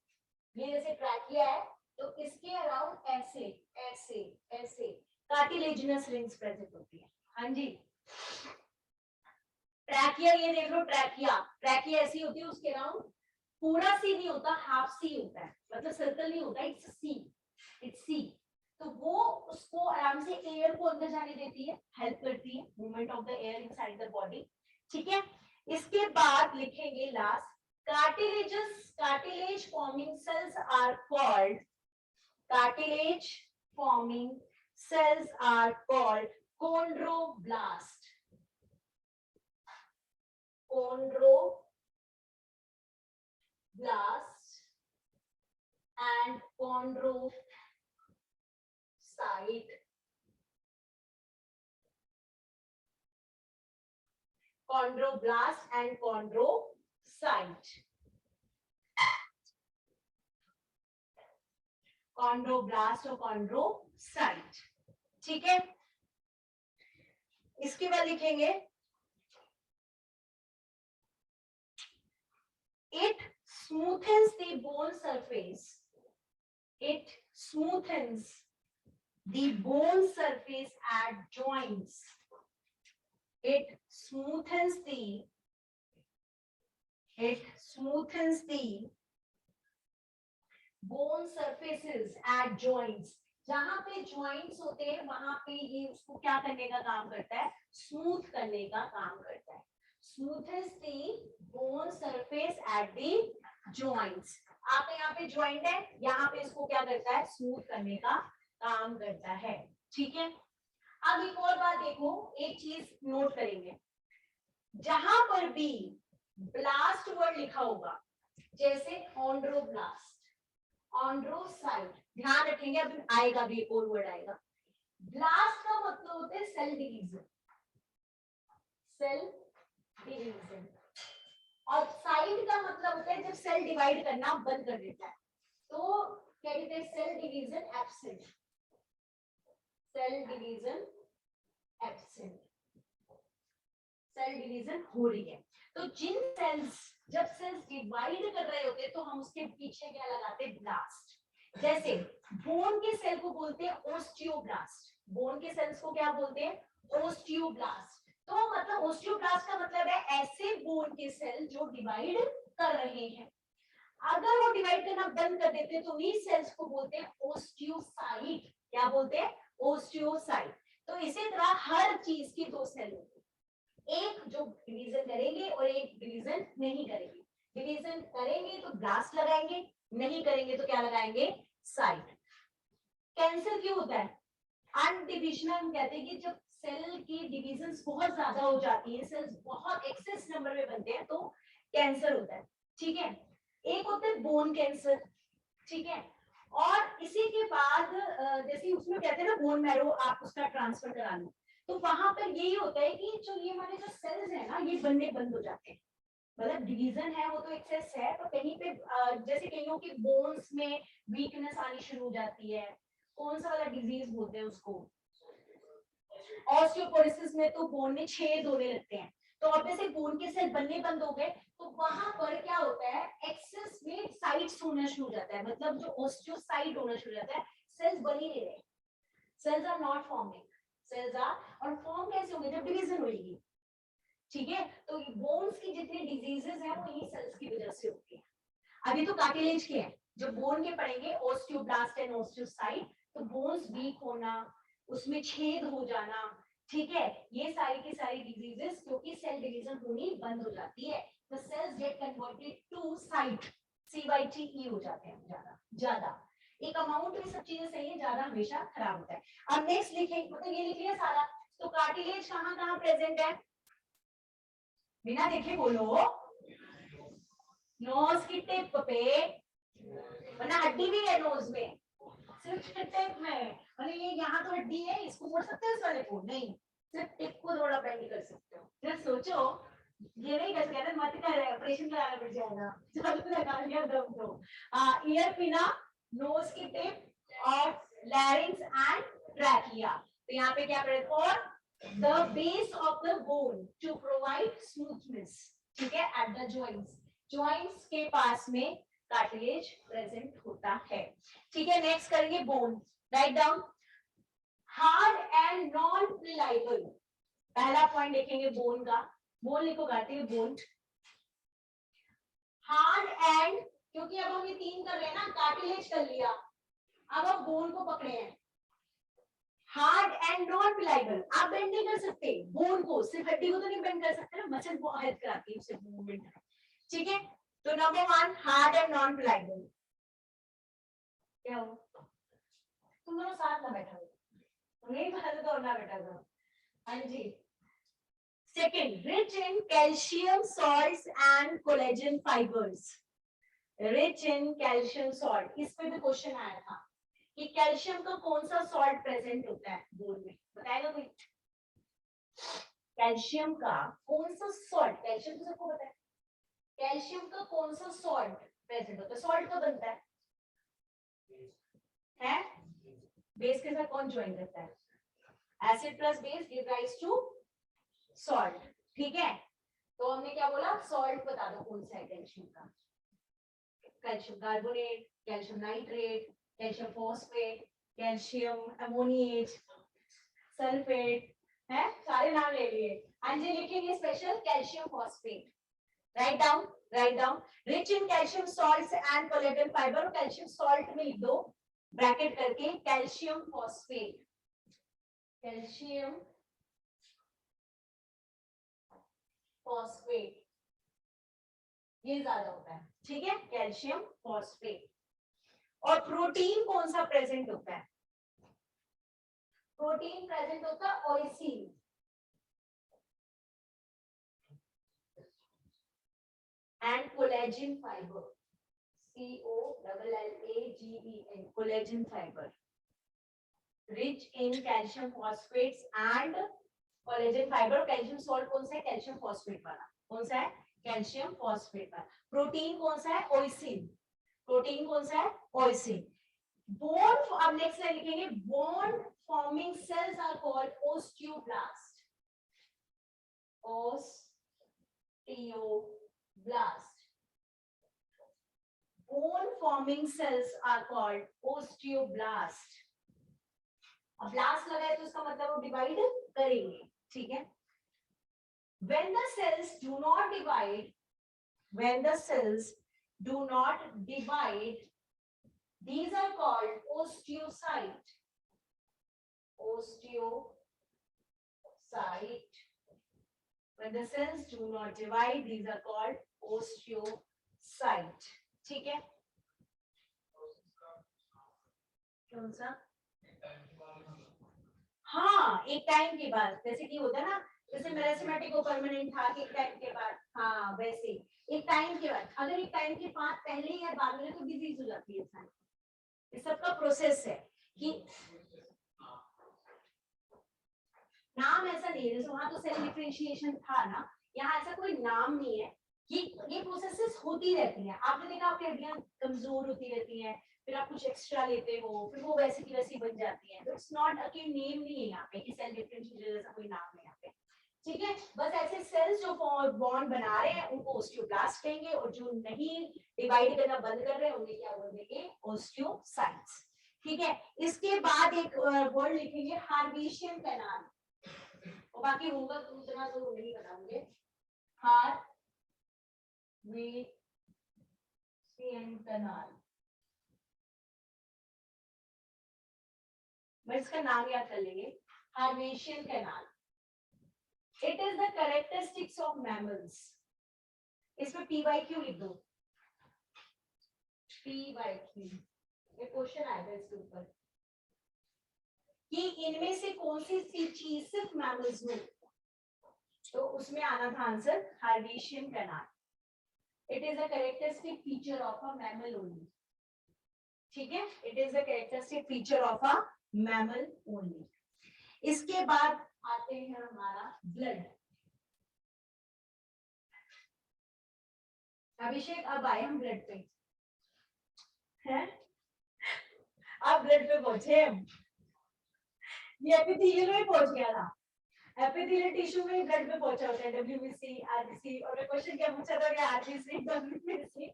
ये जैसे ट्रैकिया है तो इसके अराउंड ऐसे ऐसे ऐसे कार्टिलेजिनस रिंग्स प्रेजेंट होती है। हाँ जी, ट्रैकिया ये देख लो, ट्रैकिया, ट्रैकिया ऐसी होती है, उसके अराउंड पूरा सी नहीं होता, हाफ सी होता है, मतलब सर्कल नहीं होता, इट्स सी, इट्स सी। तो वो उसको आराम से एयर को अंदर जाने देती है, हेल्प करती है movement of the air inside the body. ठीक है, इसके बाद लिखेंगे last, cartilages, cartilage forming cells are called, cartilage forming cells are called chondroblast, chondroblast and chondrocyte, chondroblast and chondrocyte, chondroblast और chondrocyte। ठीक है, इसके बाद लिखेंगे, it smoothens the bone surface, it smoothens the bone surface at joints, it smoothens the bone surfaces at joints, जहां पे joints होते हैं वहां पे ये उसको क्या करने का काम करता है, स्मूथ करने का काम करता है। Smoothest the bone surface at the joints, आप यहाँ पे joint है, यहाँ पे इसको क्या करता है, स्मूथ करने का काम करता है। ठीक है, अब एक और बात देखो, एक चीज नोट करेंगे, जहां पर भी ब्लास्ट वर्ड लिखा होगा, जैसे ऑन्ड्रोब्लास्ट, ऑन्ड्रोसाइट, ध्यान रखेंगे, अभी आएगा भी एक और वर्ड आएगा। ब्लास्ट का मतलब होता है सेल डिवीजन, सेल डिवीजन, और साइड का मतलब होता है जब सेल डिवाइड करना बंद कर देता है, तो क्या कहते हैं, cell division absent, cell division absent, cell division हो रही है। तो जिन सेल्स, जब सेल्स डिवाइड कर रहे होते हैं तो हम उसके पीछे क्या लगाते हैं, ब्लास्ट। जैसे बोन के सेल को बोलते हैं ओस्टियोब्लास्ट, बोन के सेल्स को क्या बोलते हैं, ओस्टियोब्लास्ट। तो मतलब ओस्टियोब्लास्ट का मतलब है ऐसे बोन के सेल जो डिवाइड कर रहे हैं, अगर वो डिवाइड करना बंद कर देते हैं तो उन्हीं सेल्स को बोलते हैं ओस्टियोसाइट। क्या बोलते हैं, ओस्टियोसाइट। तो इसी तरह हर चीज की दो सेल होती है, एक जो डिवीजन करेंगे और एक डिवीजन नहीं करेंगे। डिवीजन करेंगे तो ब्लास्ट लगाएंगे, नहीं करेंगे तो क्या लगाएंगे, साइट। कैंसर क्यों होता है, अनडिविजन, हम कहते हैं कि जब सेल की डिविजन्स बहुत ज्यादा हो जाती है, सेल्स बहुत एक्सेस नंबर में बनते हैं तो कैंसर होता है, ठीक है। एक होता है बोन कैंसर, ठीक है। और इसी के बाद जैसे उसमें कहते हैं ना बोन मैरो आप उसका ट्रांसफर करा लो, तो वहां पर यही होता है कि जो ये हमारे जो सेल्स है ना ये बनने बंद हो जाते हैं, मतलब डिवीजन है वो तो एक्सेस है, तो कहीं पे जैसे कईयों की बोन्स में वीकनेस आनी शुरू हो जाती है, कौन सा वाला डिजीज बोलते हैं उसको, ऑस्टियोपोरोसिस में तो बोन में छेद होने लगते हैं, तो अब जैसे बोन के सेल बनने बंद हो गए तो वहां पर क्या होता है एक्सेस में साइट्स होना शुरू हो जाता है, मतलब जो ऑस्टियोसाइट होना शुरू हो जाता है, सेल्स बन ही नहीं रहे, cells are not forming, cells are, और फॉर्म कैसे होंगे जब डिवीजन होगी, ठीक है। तो बोन्स की जितनी डिजीजेस हैं वो इन्हीं सेल्स की वजह से होती है। अभी तो कार्टिलेज के हैं, जब बोन के पढ़ेंगे ऑस्टियोब्लास्ट एंड ऑस्टियोसाइट, तो बोन्स वीक होना, उसमें छेद हो जाना, ठीक है, ये सारी की सारी डिजीजेस क्योंकि सेल डिवीजन होनी बंद हो जाती है, तो cells get converted to cyte, CYTE हो जाते हैं ज्यादा ज्यादा, एक अमाउंट में सब चीजें सही है, ज्यादा हमेशा खराब होता है। अब नेक्स्ट लिखेंगे, मतलब ये लिख लिया सारा, तो कार्टिलेज कहाँ कहाँ प्रेजेंट है, बिना देखे बोलो, नोज की टिप पे, वरना हड्डी भी है नोज में, सिर्फ टिप में, मतलब ये यहाँ तो हड्डी है, इसको मोड़ सकते हो इस वाले को नहीं, सिर्फ टिप को थोड़ा बेंड कर सकते हो, जरा सोचो, ये नहीं कर सकते मत कर, ऑपरेशन कराना पड़ जाएगा, चलो लगा लिया दम तो, ईयर पिना, नोज की टिप और लैरिंक्स एंड ट्रैकिया, तो यहाँ पे क्या पड़ेगा, और the base of the bone to provide smoothness, ठीक है, at the joints के पास में कार्टिलेज प्रेजेंट होता है, ठीक है। नेक्स्ट करेंगे bone, write down, hard and non pliable, पहला पॉइंट देखेंगे बोन का, बोन लिखो गाते हैं बोन, हार्ड एंड, क्योंकि अब हम ये तीन कर रहे हैं ना, कार्टिलेज कर लिया, अब हम बोन को पकड़े हैं, हार्ड एंड नॉन प्लाइबल, आप बेंड नहीं कर सकते बोन को, सिर्फ हड्डी को तो नहीं बेंड कर सकते ना, मसल बहुत हेल्प कराती है उससे मूवमेंट, ठीक है। तो number 1 hard and non pliable, क्या हो तुम दोनों साथ ना बैठा हो, नहीं बात तो ना बैठा करो, हाँ जी। Second, rich in calcium salts and collagen fibres, rich in calcium salt, इस पे भी क्वेश्चन आया था कि कैल्शियम का कौन सा सॉल्ट प्रेजेंट होता है बोन में, बताएगा कोई, कैल्शियम का कौन सा सॉल्ट, कैल्शियम तो सबको पता है, कैल्शियम का कौन सा सॉल्ट प्रेजेंट होता है, सॉल्ट तो बनता है बेस के साथ कौन ज्वाइन करता है, acid plus base give rise to salt, ठीक है। तो हमने क्या बोला, सॉल्ट बता दो कौन सा है कैल्शियम का, calcium carbonate, calcium nitrate, calcium phosphate, calcium ammoniate, sulphate, है सारे नाम ले लिए, अंजे लिखेंगे special calcium phosphate, write down, write down, rich in calcium salts and collagen fibre, और कैल्शियम सॉल्ट में लिख दो ब्रैकेट करके कैल्शियम फॉस्फेट, कैल्शियम फॉस्फेट, ये ज्यादा होता है, ठीक है, कैल्शियम फॉस्फेट। और प्रोटीन कौन सा प्रेजेंट होता है, प्रोटीन प्रेजेंट होता है ossein, and collagen fibre, COLLAGEN, collagen fibre, rich in calcium phosphates and collagen fibre, calcium salt कौन सा है, कैल्शियम फॉस्फेट वाला, कौन सा है, कैल्शियम फॉस्फेट वाला, प्रोटीन कौन सा है, ओइसिन, प्रोटीन कौन सा है, ओइसिन। बोन, अब नेक्स्ट लाइन लिखेंगे, bone forming cells are called osteoblast, osteoblast, bone forming cells are called osteoblast, अब ब्लास्ट लगा है तो इसका मतलब वो डिवाइड करेंगे, ठीक है। when the cells do not divide, when the cells do not divide, these are called osteocyte, osteocyte, when the cells do not divide, these are called osteocyte, ठीक है। कौन सा, हाँ एक टाइम के बाद, जैसे कि होता है ना, जैसे मेरिस्टेमेटिक को परमानेंट था कि एक टाइम के बाद, हाँ वैसे एक टाइम के बाद, अगर एक टाइम के बाद पहले या बाद में तो डिजीज हो जाती है इंसान। ये सबका प्रोसेस है कि नाम ऐसा नहीं है, जैसे वहां तो सेल डिफरेंशिएशन था ना, यहाँ ऐसा कोई नाम नहीं है। ये प्रोसेसेस होती रहती हैं। आपने देखा आपकी हड्डियां कमजोर होती रहती हैं, फिर आप कुछ एक्स्ट्रा लेते हो, फिर वो वैसी की वैसी बन जाती हैं। इट्स नॉट अ नेम नहीं है यहाँ पे कि सेल डिफरेंशिएशन जैसा कोई नाम है यहाँ पे, ठीक है। बस ऐसे सेल्स जो बॉन्ड बना रहे हैं उनको ऑस्टियोब्लास्ट कहेंगे, और जो नहीं डिवाइड करना बंद कर रहे हैं उन्हें क्या बोलेंगे, ऑस्टियोसाइट्स, ठीक है। इसके बाद एक वर्ड लिखेंगे हार्वेशियन कैनाल, और बाकी होगा तो उतना तो नहीं बताऊंगे। हार्वेशियन कैनाल, मैं इसका नाम याद कर लेंगे, Haversian canal. It is the characteristics of mammals. इसमें PYQ लिख दो, PYQ, ये क्वेश्चन आएगा इसके ऊपर कि इनमें से कौन सी चीज सिर्फ मैमल्स में, तो उसमें आना था answer Haversian canal. It is a characteristic feature of a mammal only, ठीक है। It is the characteristic feature of a mammal only. इसके बाद आते हैं हमारा ब्लड। अभिषेक अब आए हम ब्लड पे, हैं? अब ब्लड पे पहुंचे हम। ये एपिथेलियल में पहुंच गया था, एपिथेलियल टिश्यू में ब्लड में पहुंचा होता है, WBC, RBC, और क्वेश्चन क्या पूछा था, क्या RBC, WBC।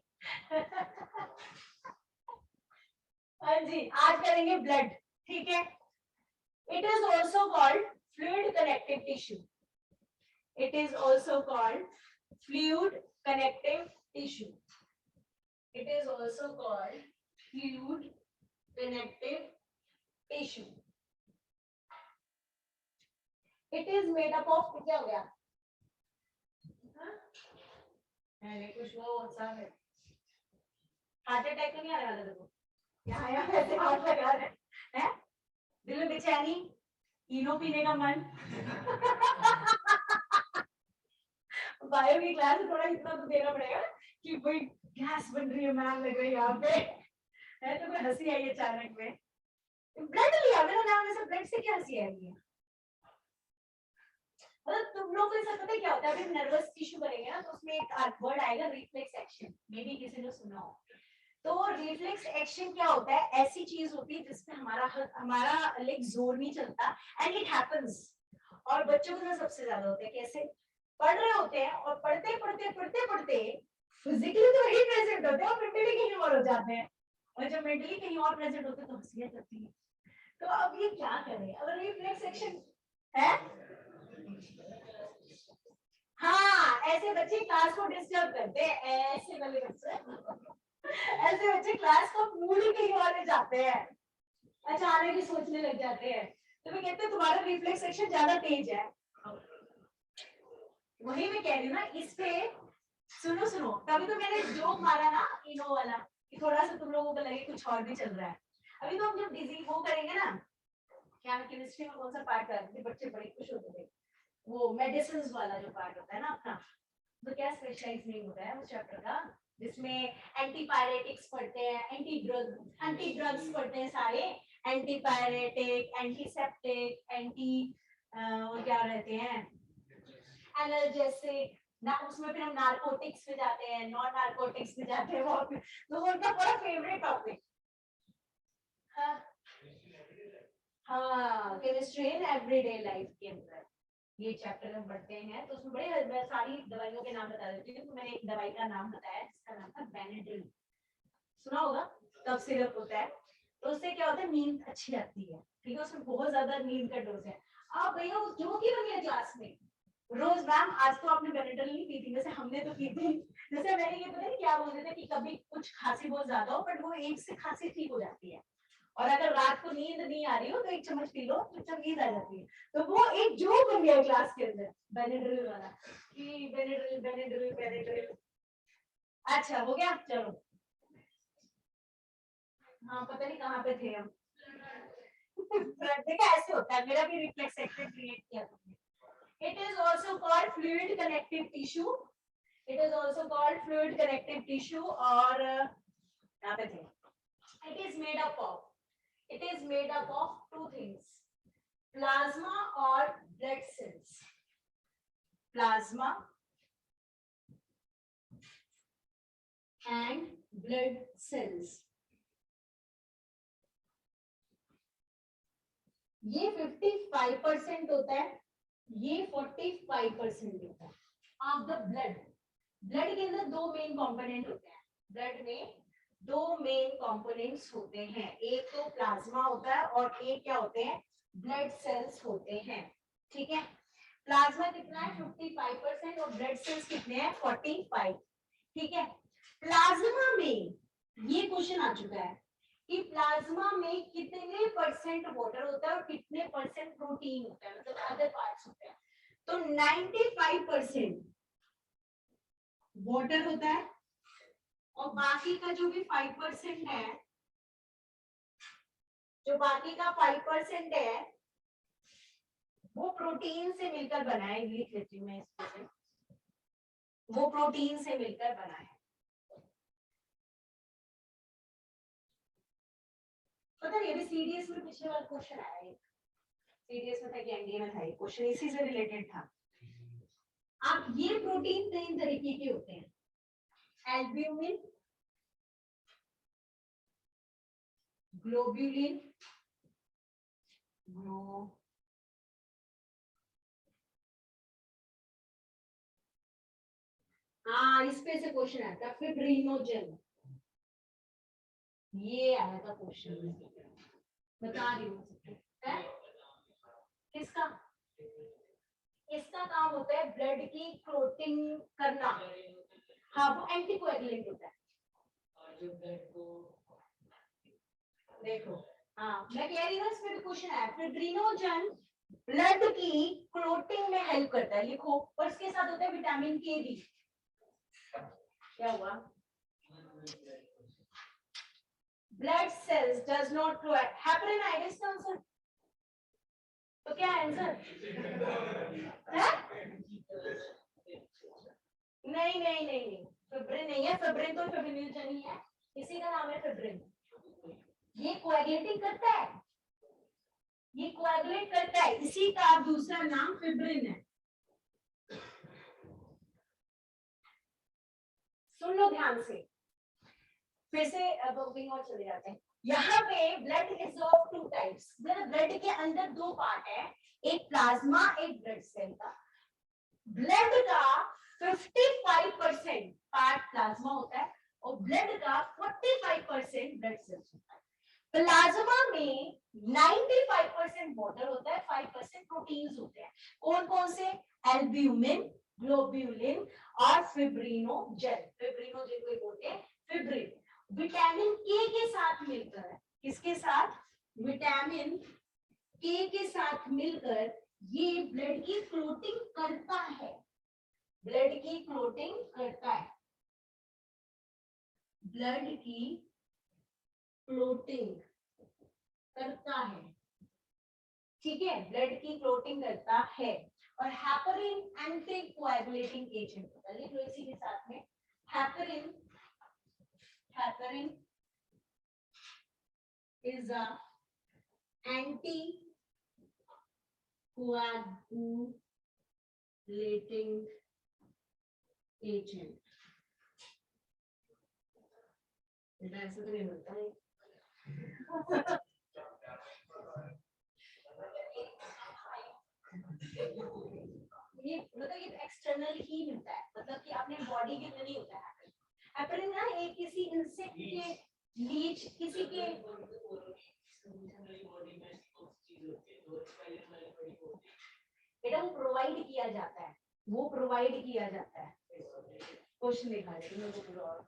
हाँ जी, आज करेंगे ब्लड, ठीक है। It is also called fluid connective tissue, it is also called fluid connective tissue, it is also called fluid connective tissue. It is made up of, क्या हो गया, कुछ वो सा है, हार्ट अटैक तो नहीं आने वाला देखो, यहाँ यहाँ ऐसे हाथ लगा रहे हैं, दिल में बेचैनी, इनो पीने का मन। बायो की क्लास में थोड़ा इतना तो देना पड़ेगा कि कोई गैस बन रही है मैम, लग रही है यहाँ पे, है तो कोई हंसी आई अचानक में। ब्लड लिया मेरा नाम, ऐसे ब्लड से क्या हंसी आई है, मतलब तुम लोग को ऐसा पता है क्या होता है, अभी नर्वस टिश्यू करेंगे ना तो उसमें एक वर्ड आएगा रिफ्लेक्स एक्शन, मे बी किसी ने सुना हो। तो रिफ्लेक्स एक्शन क्या होता है, ऐसी चीज होती है जिसमें हमारा लाइक जोर नहीं चलता, एंड इट हैपेंस। और बच्चों के साथ सबसे ज्यादा होता है, कैसे पढ़ रहे होते हैं और पढ़ते पढ़ते पढ़ते पढ़ते फिजिकली तो वही प्रेजेंट होते हैं और मेंटली कहीं और हो जाते हैं, और जब मेंटली कहीं और प्रेजेंट होते हैं तो हंसियां चलती है। तो अब ये क्या करें, अगर रिफ्लेक्स एक्शन है, हाँ ऐसे बच्चे क्लास को डिस्टर्ब करते हैं, ऐसे वाले बच्चे, ऐसे बच्चे क्लास को मूड ही कहीं और ले जाते हैं, अचानक ही सोचने लग जाते हैं। तो मैं कहते हैं तुम्हारा रिफ्लेक्स एक्शन ज्यादा तेज है। वही मैं कह रही हूँ ना, इस पे सुनो सुनो, तभी तो मैंने जोक मारा ना इनो वाला, कि थोड़ा सा तुम लोगों को लगे कुछ और भी चल रहा है। अभी तो हम जब डिजीज वो करेंगे ना, क्या केमिस्ट्री में कौन सा पार्ट कर रहे थे, बच्चे बड़े खुश होते थे, वो मेडिसिन वाला जो पार्ट होता है ना अपना, तो क्या स्पेशलाइज नहीं होता है उस चैप्टर का, जिसमें एंटीपायरेटिक्स पढ़ते हैं, एंटी ड्रग्स पढ़ते हैं सारे, एंटीपायरेटिक, एंटीसेप्टिक, एंटी वो क्या रहते हैं, एनाल्जेसिक ना, उसमें फिर हम नारकोटिक्स पे जाते हैं, नॉन नारकोटिक्स पे जाते हैं, वो तो उनका बड़ा फेवरेट टॉपिक। हाँ केमिस्ट्री इन एवरीडे लाइफ के अंदर ये चैप्टर हम पढ़ते हैं, तो उसमें बड़े सारी दवाइयों के नाम बता देती हूँ। तो मैंने एक दवाई का नाम बताया जिसका नाम था बेनेड्रिल, सुना होगा, कफ सिरप होता है, तो उससे क्या होता है, नींद अच्छी आती है, ठीक है, उसमें बहुत ज्यादा नींद का डोज है। आप भैया जो की बनी है क्लास में रोज, मैम आज तो आपने बेनेड्रिल नहीं पी थी, जैसे हमने तो पी थी, जैसे मैंने ये पता नहीं क्या बोल रहे थे कि कभी कुछ खांसी बहुत ज्यादा हो, बट वो एक से खांसी ठीक हो जाती है, और अगर रात को नींद नहीं आ रही हो तो एक चम्मच पी लो तो जब नींद आ जाती है। तो वो एक जोक बन गया क्लास के अंदर बेनेड्रिल वाला, कि बेनेड्रिल बेनेड्रिल बेनेड्रिल। अच्छा हो गया, चलो हाँ पता नहीं कहाँ पे थे हम। देखा ऐसे होता है, मेरा भी रिफ्लेक्स एक्शन क्रिएट किया तुमने। It is also called fluid connective tissue, it is also called fluid connective tissue. और यहाँ पे थे, it is made up of, it is made up of two things, plasma और blood cells, plasma and blood cells. ये 55% होता है, ये 45% होता है ऑफ द ब्लड। ब्लड के अंदर दो मेन कंपोनेंट होते हैं, ब्लड में दो मेन कंपोनेंट्स होते हैं, एक तो प्लाज्मा होता है और एक क्या होते हैं, ब्लड सेल्स होते हैं। ठीक है, प्लाज्मा कितना है 55% और ब्लड सेल्स कितने हैं 45। ठीक है, प्लाज्मा में ये क्वेश्चन आ चुका है कि प्लाज्मा में कितने परसेंट वाटर होता है और कितने परसेंट प्रोटीन होता है, मतलब अदर पार्ट्स होते हैं। तो 95% वाटर होता है और बाकी का जो भी 5% है, जो बाकी का 5% है वो प्रोटीन से मिलकर बना है। लिख लेती हूँ मैं इसको, वो प्रोटीन से मिलकर बना है। पता नहीं, अभी सीडीएस में पिछले बार क्वेश्चन आया है, सीडीएस में था कि एनडीए में था, ये क्वेश्चन इसी से रिलेटेड था। अब ये प्रोटीन तीन तरीके के होते हैं, एल्ब्यूमिन, ग्लोब्यूलिन, हाँ इस पे से क्वेश्चन आया था, फिब्रिनोजन, ये आया था क्वेश्चन, बता रही हूँ किसका, इसका काम होता है ब्लड की क्लोटिंग करना। हाँ वो एंटीकोएगुलेंट होता है। देखो हाँ मैं कह रही हूँ, इसमें भी क्वेश्चन आया, फिब्रिनोजन ब्लड की क्लोटिंग में हेल्प करता है, लिखो। और इसके साथ होता है विटामिन के भी। क्या हुआ, blood cells does not provide heparin का आंसर, तो क्या आंसर है? नहीं नहीं नहीं नहीं, फिब्रिन नहीं है, फिब्रिन तो फिब्रिनोजन ही है, इसी का नाम है फिब्रिन। ये कोएगुलेटिंग करता है, ये कोएगुलेट करता है, इसी का दूसरा नाम फिब्रिन है। सुन लो ध्यान से, फिर से अब और चले जाते हैं। यहाँ पे blood is of two types, blood के अंदर दो पार्ट है, एक प्लाज्मा एक ब्लड सेल का। ब्लड का 55% पार्ट प्लाज्मा होता है और ब्लड का 45% ब्लड सेल्स होता है। प्लाज्मा में 95% वाटर होता है, 5% प्रोटीन्स होते हैं। कौन कौन से, एल्ब्यूमिन, ग्लोब्यूलिन और फिब्रिनोजन। फिब्रिनोजन को बोलते हैं फिब्रिन। विटामिन के साथ मिलकर, किसके साथ, विटामिन के साथ मिलकर ये ब्लड की क्लोटिंग करता है, ब्लड की क्लोटिंग करता है, ब्लड की क्लोटिंग करता है। ठीक है, ब्लड की क्लोटिंग करता है। और हेपरिन एंटीकोएगुलेटिंग एजेंट होता है, लिख लो इसी के साथ में, heparin, heparin is a anti-coagulating agent। ऐसा तो नहीं होता है। ये मतलब ये एक्सटर्नल ही मिलता है, मतलब कि अपने बॉडी के अंदर नहीं होता है। हेपरिन ना एक किसी इंसेक्ट के लीच, किसी के बेटा वो प्रोवाइड किया जाता है, वो प्रोवाइड किया जाता है। क्वेश्चन लिखा है तुम्हें को पूरा, और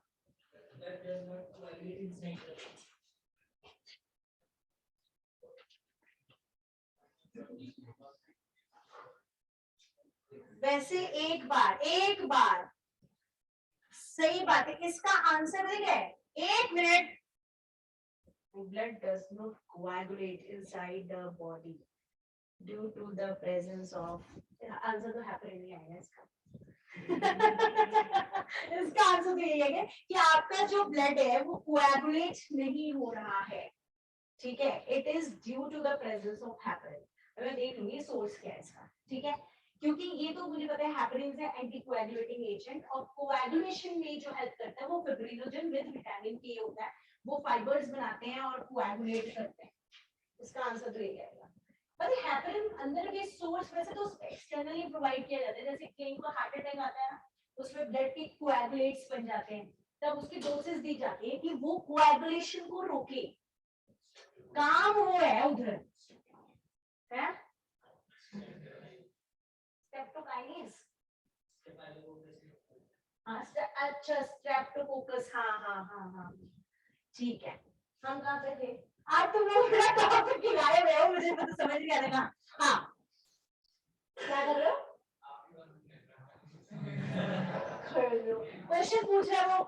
वैसे एक बार सही बात है, इसका आंसर है, एक minute, blood does not coagulate inside the body due to the presence of, answer तो हैपरिन नहीं आएगा इसका इसका आंसर तो यही है कि आपका जो ब्लड है वो कोएगुलेट नहीं हो रहा है, ठीक है, it is due to the presence of heparin. मैं देख लूंगी सोर्स क्या है इसका, ठीक है, क्योंकि ये तो मुझे पता है हैपरिन है एंटी कोएगुलेटिंग एजेंट, और कोएगुलेशन में जो हेल्प करता है वो फिब्रिनोजन विद विटामिन के होता है, वो फाइबर्स बनाते हैं और कोएगुलेट करते हैं। इसका आंसर तो यही आएगा। पर हैपरिन अंदर के सोर्स वैसे तो एक्सटर्नली प्रोवाइड किया जाता है, जैसे कहीं को हार्ट अटैक आता है ना, उसमें ब्लड के कोएगुलेट्स बन जाते हैं, तब उसकी डोसेस दी जाती है कि वो कोएगुलेशन को रोके, काम वो है उधर है स्ट्रेप्टोकाइनेज, अच्छा स्ट्रेप्टोकोकस, हाँ, ठीक है। हम कहाँ पे थे? आज तुम लोग मेरा टॉपिक खिलाए हुए हो, मुझे पता समझ नहीं आ रहा। हाँ, क्या कर रहे हो? क्वेश्चन पूछ रहा है वो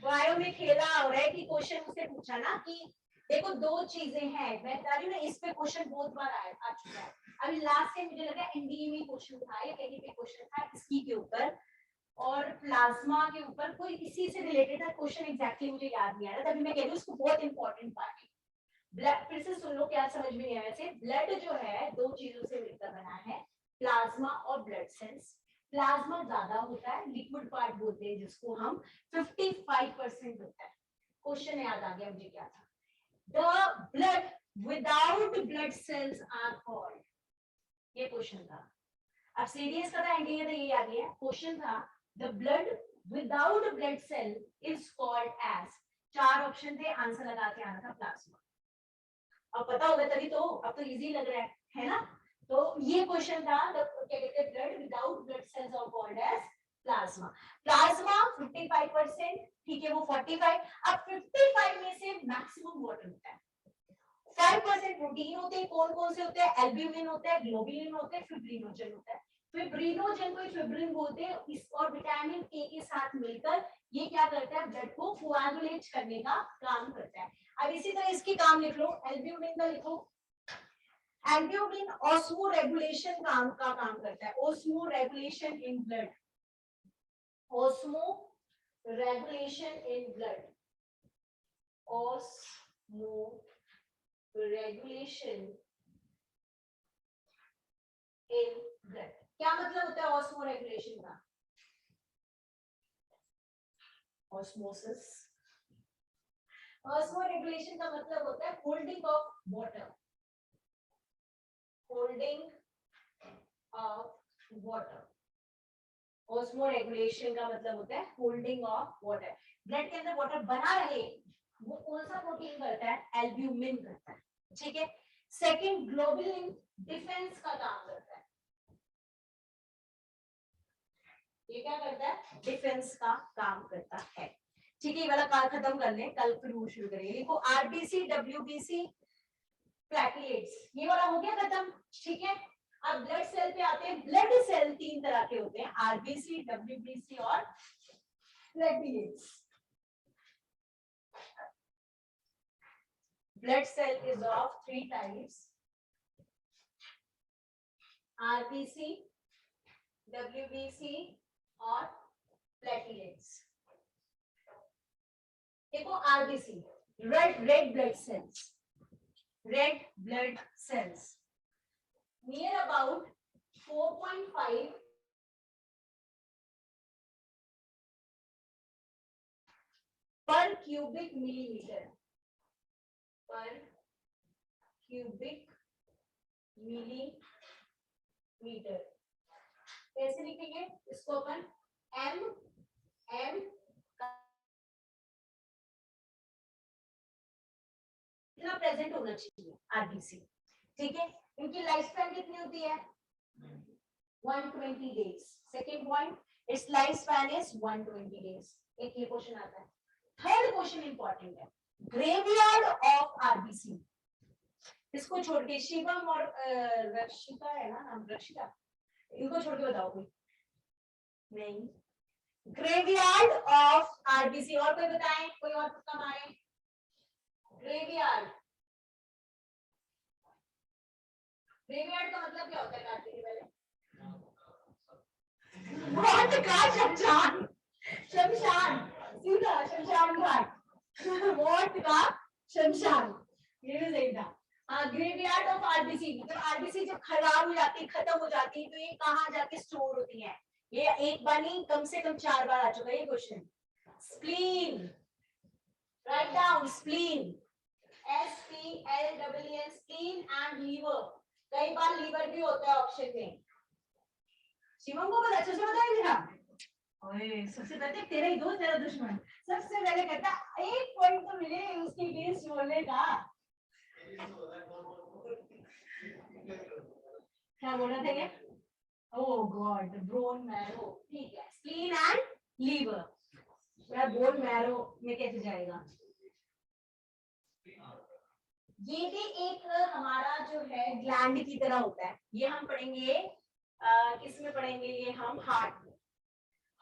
बायो में खेला हो रहा है कि क्वेश्चन उससे पूछा ना कि देखो दो चीजें हैं, मैं बता रही हूँ ना, इस पे क्वेश्चन बहुत बार आ चुका है। अभी लास्ट टाइम मुझे लगा एनडीए में क्वेश्चन था या कहीं पे क्वेश्चन था इसकी के ऊपर और प्लाज्मा के ऊपर, कोई इसी से रिलेटेड था क्वेश्चन, एग्जैक्टली मुझे याद नहीं आ रहा, तभी मैं कह रही हूँ इसको बहुत इंपॉर्टेंट पार्ट है। ब्लड फिर से सुन लो, क्या समझ में नहीं आया वैसे, ब्लड जो है दो चीजों से मिलकर बना है, प्लाज्मा और ब्लड सेल्स। प्लाज्मा ज्यादा होता है, लिक्विड पार्ट बोलते हैं जिसको हम, 55% होता है। क्वेश्चन याद आ गया मुझे क्या था, the blood without blood cells are called, ये क्वेश्चन था। अब सीडीएस का था, एनडीए का ये याद है, क्वेश्चन था the blood without blood cell is called as, चार ऑप्शन थे, आंसर लगा के आना था प्लाज्मा। अब पता होगा तभी तो, अब तो इजी लग रहा है ना, तो ये क्वेश्चन था, क्या कहते हैं, blood without blood cells are called as plasma. Plasma 55%, ठीक है, वो 45, अब 55 में से मैक्सिमम वाटर होता है, 5% प्रोटीन होते हैं, कौन कौन से होते हैं, एल्ब्यूमिन होता है, ग्लोबुलिन होते हैं, फिब्रिनोजन होता है। फिब्रिनोजन को फिब्रिन बोलते हैं, इस और विटामिन ए के साथ मिलकर ये क्या करता है, ब्लड को कोआगुलेट करने का काम करता है। अब इसी तरह इसकी काम लिख लो, एल्ब्यूमिन का लिखो, एल्ब्यूमिन ऑस्मो रेगुलेशन का काम करता है, osmo regulation in blood, osmo regulation in blood, osmo regulation in blood. क्या मतलब होता है ऑस्मो रेगुलेशन का? ऑस्मोसिस। ऑस्मो रेगुलेशन का मतलब होता है holding of water, holding of water. Osmo regulation का मतलब होता है होल्डिंग ऑफ वाटर, ब्लड के अंदर वाटर बना रहे, वो कौन सा प्रोटीन करता है, एल्ब्यूमिन करता है, ठीक है। सेकंड, ग्लोबुलिन डिफेंस का काम करता है, ये क्या करता है, डिफेंस का काम करता है, ठीक है। ये वाला काल खत्म कर लें, कल फिर वो शुरू करेंगे। देखो आरबीसी, डब्ल्यूबीसी, प्लेटलेट्स, ये वाला हो गया खत्म, ठीक है। अब ब्लड सेल पे आते हैं। ब्लड सेल तीन तरह के होते हैं, आरबीसी, डब्ल्यूबीसी और platelets. Blood cell is of three types, RBC, WBC और प्लेटलेट्स। देखो RBC, red blood cells, red blood cells near about 4.5 per cubic millimeter, per cubic millimeter। कैसे लिखेंगे इसको अपन, m इतना प्रेजेंट होना चाहिए आरबीसी, ठीक है। इनकी लाइफ स्पैन कितनी होती है, 120 days. Second point, it's life span is 120 days. एक ये क्वेश्चन आता है। थर्ड क्वेश्चन इंपॉर्टेंट है, ग्रेवयार्ड ऑफ आरबीसी। इसको छोड़ के शिवम और रक्षिता है ना नाम, रक्षिता, इनको छोड़ के बताओ कोई नहीं। ग्रेवयार्ड ऑफ आरबीसी, और कोई बताएं, कोई और तुक्का मारे, ग्रेवयार्ड, ग्रेवयार्ड का मतलब क्या होता है कार्तिक के पहले? मौत का शमशान, शमशान सीधा शमशान घाट, मौत का शमशान, ये भी सही था। ग्रेवयार्ड ऑफ आरबीसी, मतलब आरबीसी जब खराब हो जाती है, खत्म हो जाती है, तो ये कहाँ जाके स्टोर होती है? ये एक बार नहीं, कम से कम 4 बार आ चुका है ये question. Spleen, right down spleen, SPLEEN, spleen and liver. कई बार लीवर भी होता है ऑप्शन में। शिवम को बहुत अच्छे से बताया था। ओए सबसे पहले तेरा ही दोस्त, तेरा दुश्मन सबसे पहले कहता एक पॉइंट तो मिले उसके अगेंस्ट बोलने का। क्या बोल रहा था ये? ओह गॉड, बोन मैरो, ठीक है, स्प्लीन एंड लीवर। यार बोन मैरो में कैसे जाएगा? ये भी एक हमारा जो है ग्लैंड की तरह होता है। ये हम पढ़ेंगे किस में पढ़ेंगे? ये हम हार्ट में,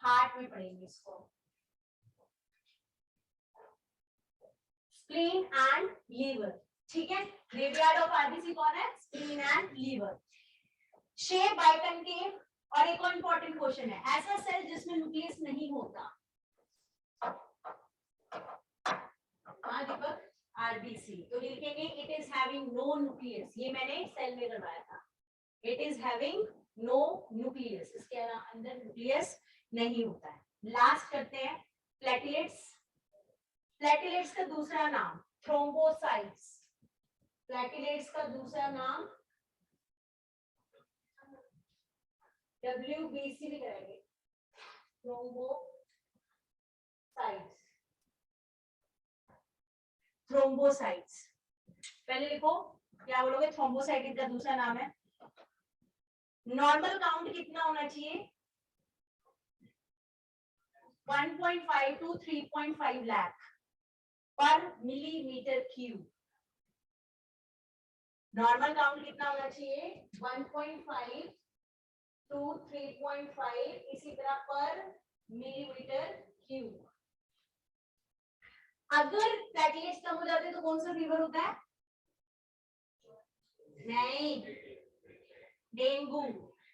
हार्ट में पढ़ेंगे इसको। स्प्लीन एंड लीवर, ठीक है। ग्रेवयार्ड ऑफ आरबीसी कौन है? Spleen and liver. Shape biconcave, और एक और इंपॉर्टेंट क्वेश्चन है, ऐसा सेल जिसमें न्यूक्लियस नहीं होता। दीपक, आरबीसी तो लिखेंगे it is having no nucleus. ये मैंने सेल में करवाया था, it is having no nucleus, इसके अंदर न्यूक्लियस नहीं होता है। लास्ट करते हैं प्लेटलेट्स। प्लेटलेट्स का दूसरा नाम थ्रोम्बोसाइट्स, प्लेटलेट्स का दूसरा नाम WBC भी करेंगे, थ्रोम्बोसाइट्स, थ्रोम्बोसाइट्स। पहले लिखो क्या बोलोगे? थ्रोम्बोसाइट का दूसरा नाम है। नॉर्मल काउंट कितना होना चाहिए? 1.5 to 3.5 लाख पर मिलीमीटर क्यूब। नॉर्मल काउंट कितना होना चाहिए? 1.5 to 3.5, इसी तरह पर मिलीमीटर क्यूब। अगर प्लेटलेट्स कम हो जाते तो कौन सा फीवर होता है? नहीं, डेंगू।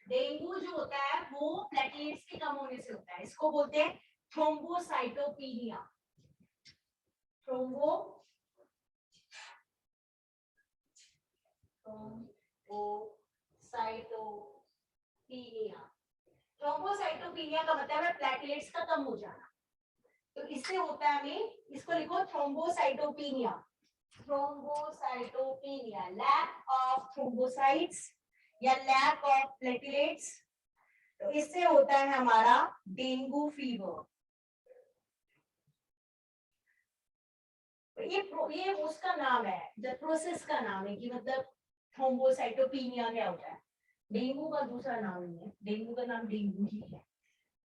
डेंगू जो होता है वो प्लेटलेट्स के कम होने से होता है, इसको बोलते हैं थ्रोम्बोसाइटोपिनिया। थ्रोम्बोसाइटोपिनिया, थ्रोम्बोसाइटोपिनिया का मतलब है प्लेटलेट्स का कम हो जाना, तो इससे होता है हमें, इसको लिखो thrombocytopenia. Thrombocytopenia, lack of thrombocytes या लैक ऑफ प्लेटलेट्स, तो इससे होता है हमारा डेंगू फीवर। ये उसका नाम है, द प्रोसेस का नाम है कि मतलब थ्रोम्बोसाइटोपिनिया क्या होता है। डेंगू का दूसरा नाम नहीं है, डेंगू का नाम डेंगू ही है,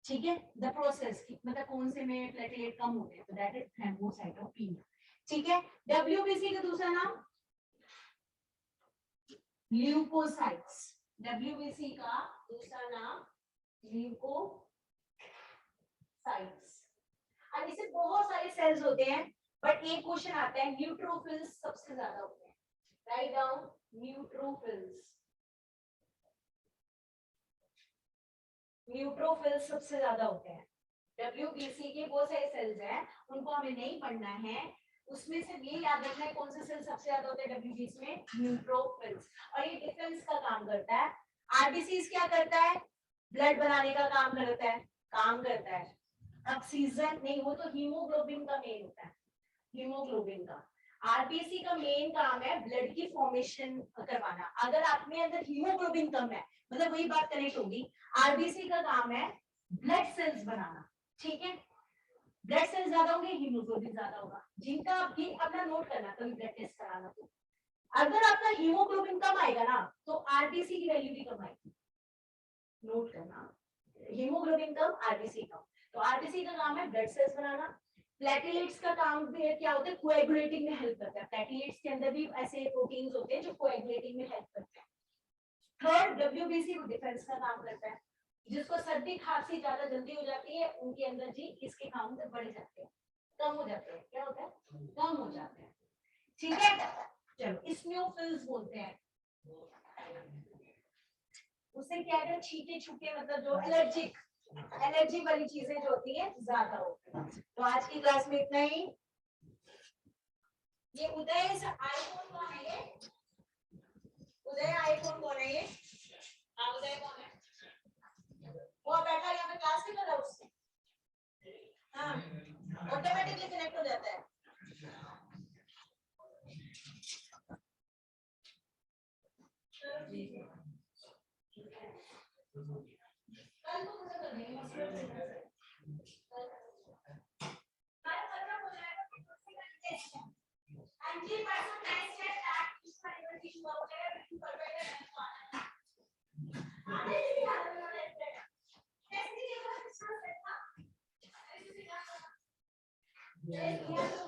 ठीक है। द प्रोसेस मतलब कौन से में प्लेटलेट कम होते हैं, तो दैट इज थ्रोम्बोसाइटोपिनिया, ठीक है। WBC का दूसरा नाम ल्यूकोसाइट्स, WBC का दूसरा नाम ल्यूकोसाइट्स। अब इसे बहुत सारे सेल्स होते हैं, बट एक क्वेश्चन आता है न्यूट्रोफिल्स सबसे ज्यादा होते हैं। राइट डाउन न्यूट्रोफिल्स, न्यूट्रोफिल्स सबसे ज्यादा होते हैं। WBC के बहुत सारे सेल्स हैं, उनको हमें नहीं पढ़ना है, उसमें से ये याद रखना है कौन से सेल सबसे ज्यादा होते हैं WBC में, न्यूट्रोफिल्स। और ये डिफेंस का काम करता है। आरबीसी क्या करता है? ब्लड बनाने का काम करता है, ऑक्सीजन नहीं, वो तो हीमोग्लोबिन का मेन होता है, हीमोग्लोबिन का। आरबीसी का मेन काम है ब्लड की फॉर्मेशन करवाना। अगर आप में अंदर हीमोग्लोबिन कम है, मतलब वही बात कनेक्ट होगी, आरबीसी का काम है ब्लड सेल्स बनाना, ठीक है। ब्लड सेल्स ज्यादा होंगे, हीमोग्लोबिन ज्यादा होगा। जिनका भी अपना नोट करना, कभी ब्लड टेस्ट कराना, तो अगर आपका हीमोग्लोबिन कम आएगा ना, तो आरबीसी की वैल्यू भी कम आएगी, नोट करना। हीमोग्लोबिन कम, आरबीसी कम, तो आरबीसी का काम है ब्लड सेल्स बनाना। प्लेटलेट्स का काम भी क्या होता है? कोएगुलेटिंग में हेल्प करता है। प्लेटलेट्स के अंदर भी ऐसे प्रोटीन्स होते हैं जो कोएगुलेटिंग में हेल्प करते हैं। थर्ड WBC डिफेंस का काम करता है, जिसको सर्दी खांसी ज्यादा जल्दी हो जाती है, उनके अंदर जी इसके काम बढ़ जाते हैं, कम हो जाते हैं। क्या होता है? कम हो जाते हैं। ठीक है, चलो स्नोफिल्स बोलते हैं उससे क्या है, छींटे छुके मतलब जो एलर्जी वाली चीजें जो होती है ज्यादा होती है। तो आज की क्लास में इतना ही। ये उदय आईफोन कौन है? ये उदय आईफोन कौन है? ये उदय कौन है? वो बैठा यहाँ पे क्लास नहीं कर रहा उससे, हाँ ऑटोमेटिकली कनेक्ट हो जाता है। कल को मुझे कर देंगे मसला नहीं है। कल खत्म हो जाएगा तो टेस्ट है। एंटी पर्सन टेस्ट है ताकि इसका रिजल्ट इशू हो जाएगा, बिल्कुल परफेक्ट है। आने भी आने वाला है टेस्ट नहीं होगा इसका सेट था। ऐसे भी ना ये किया तो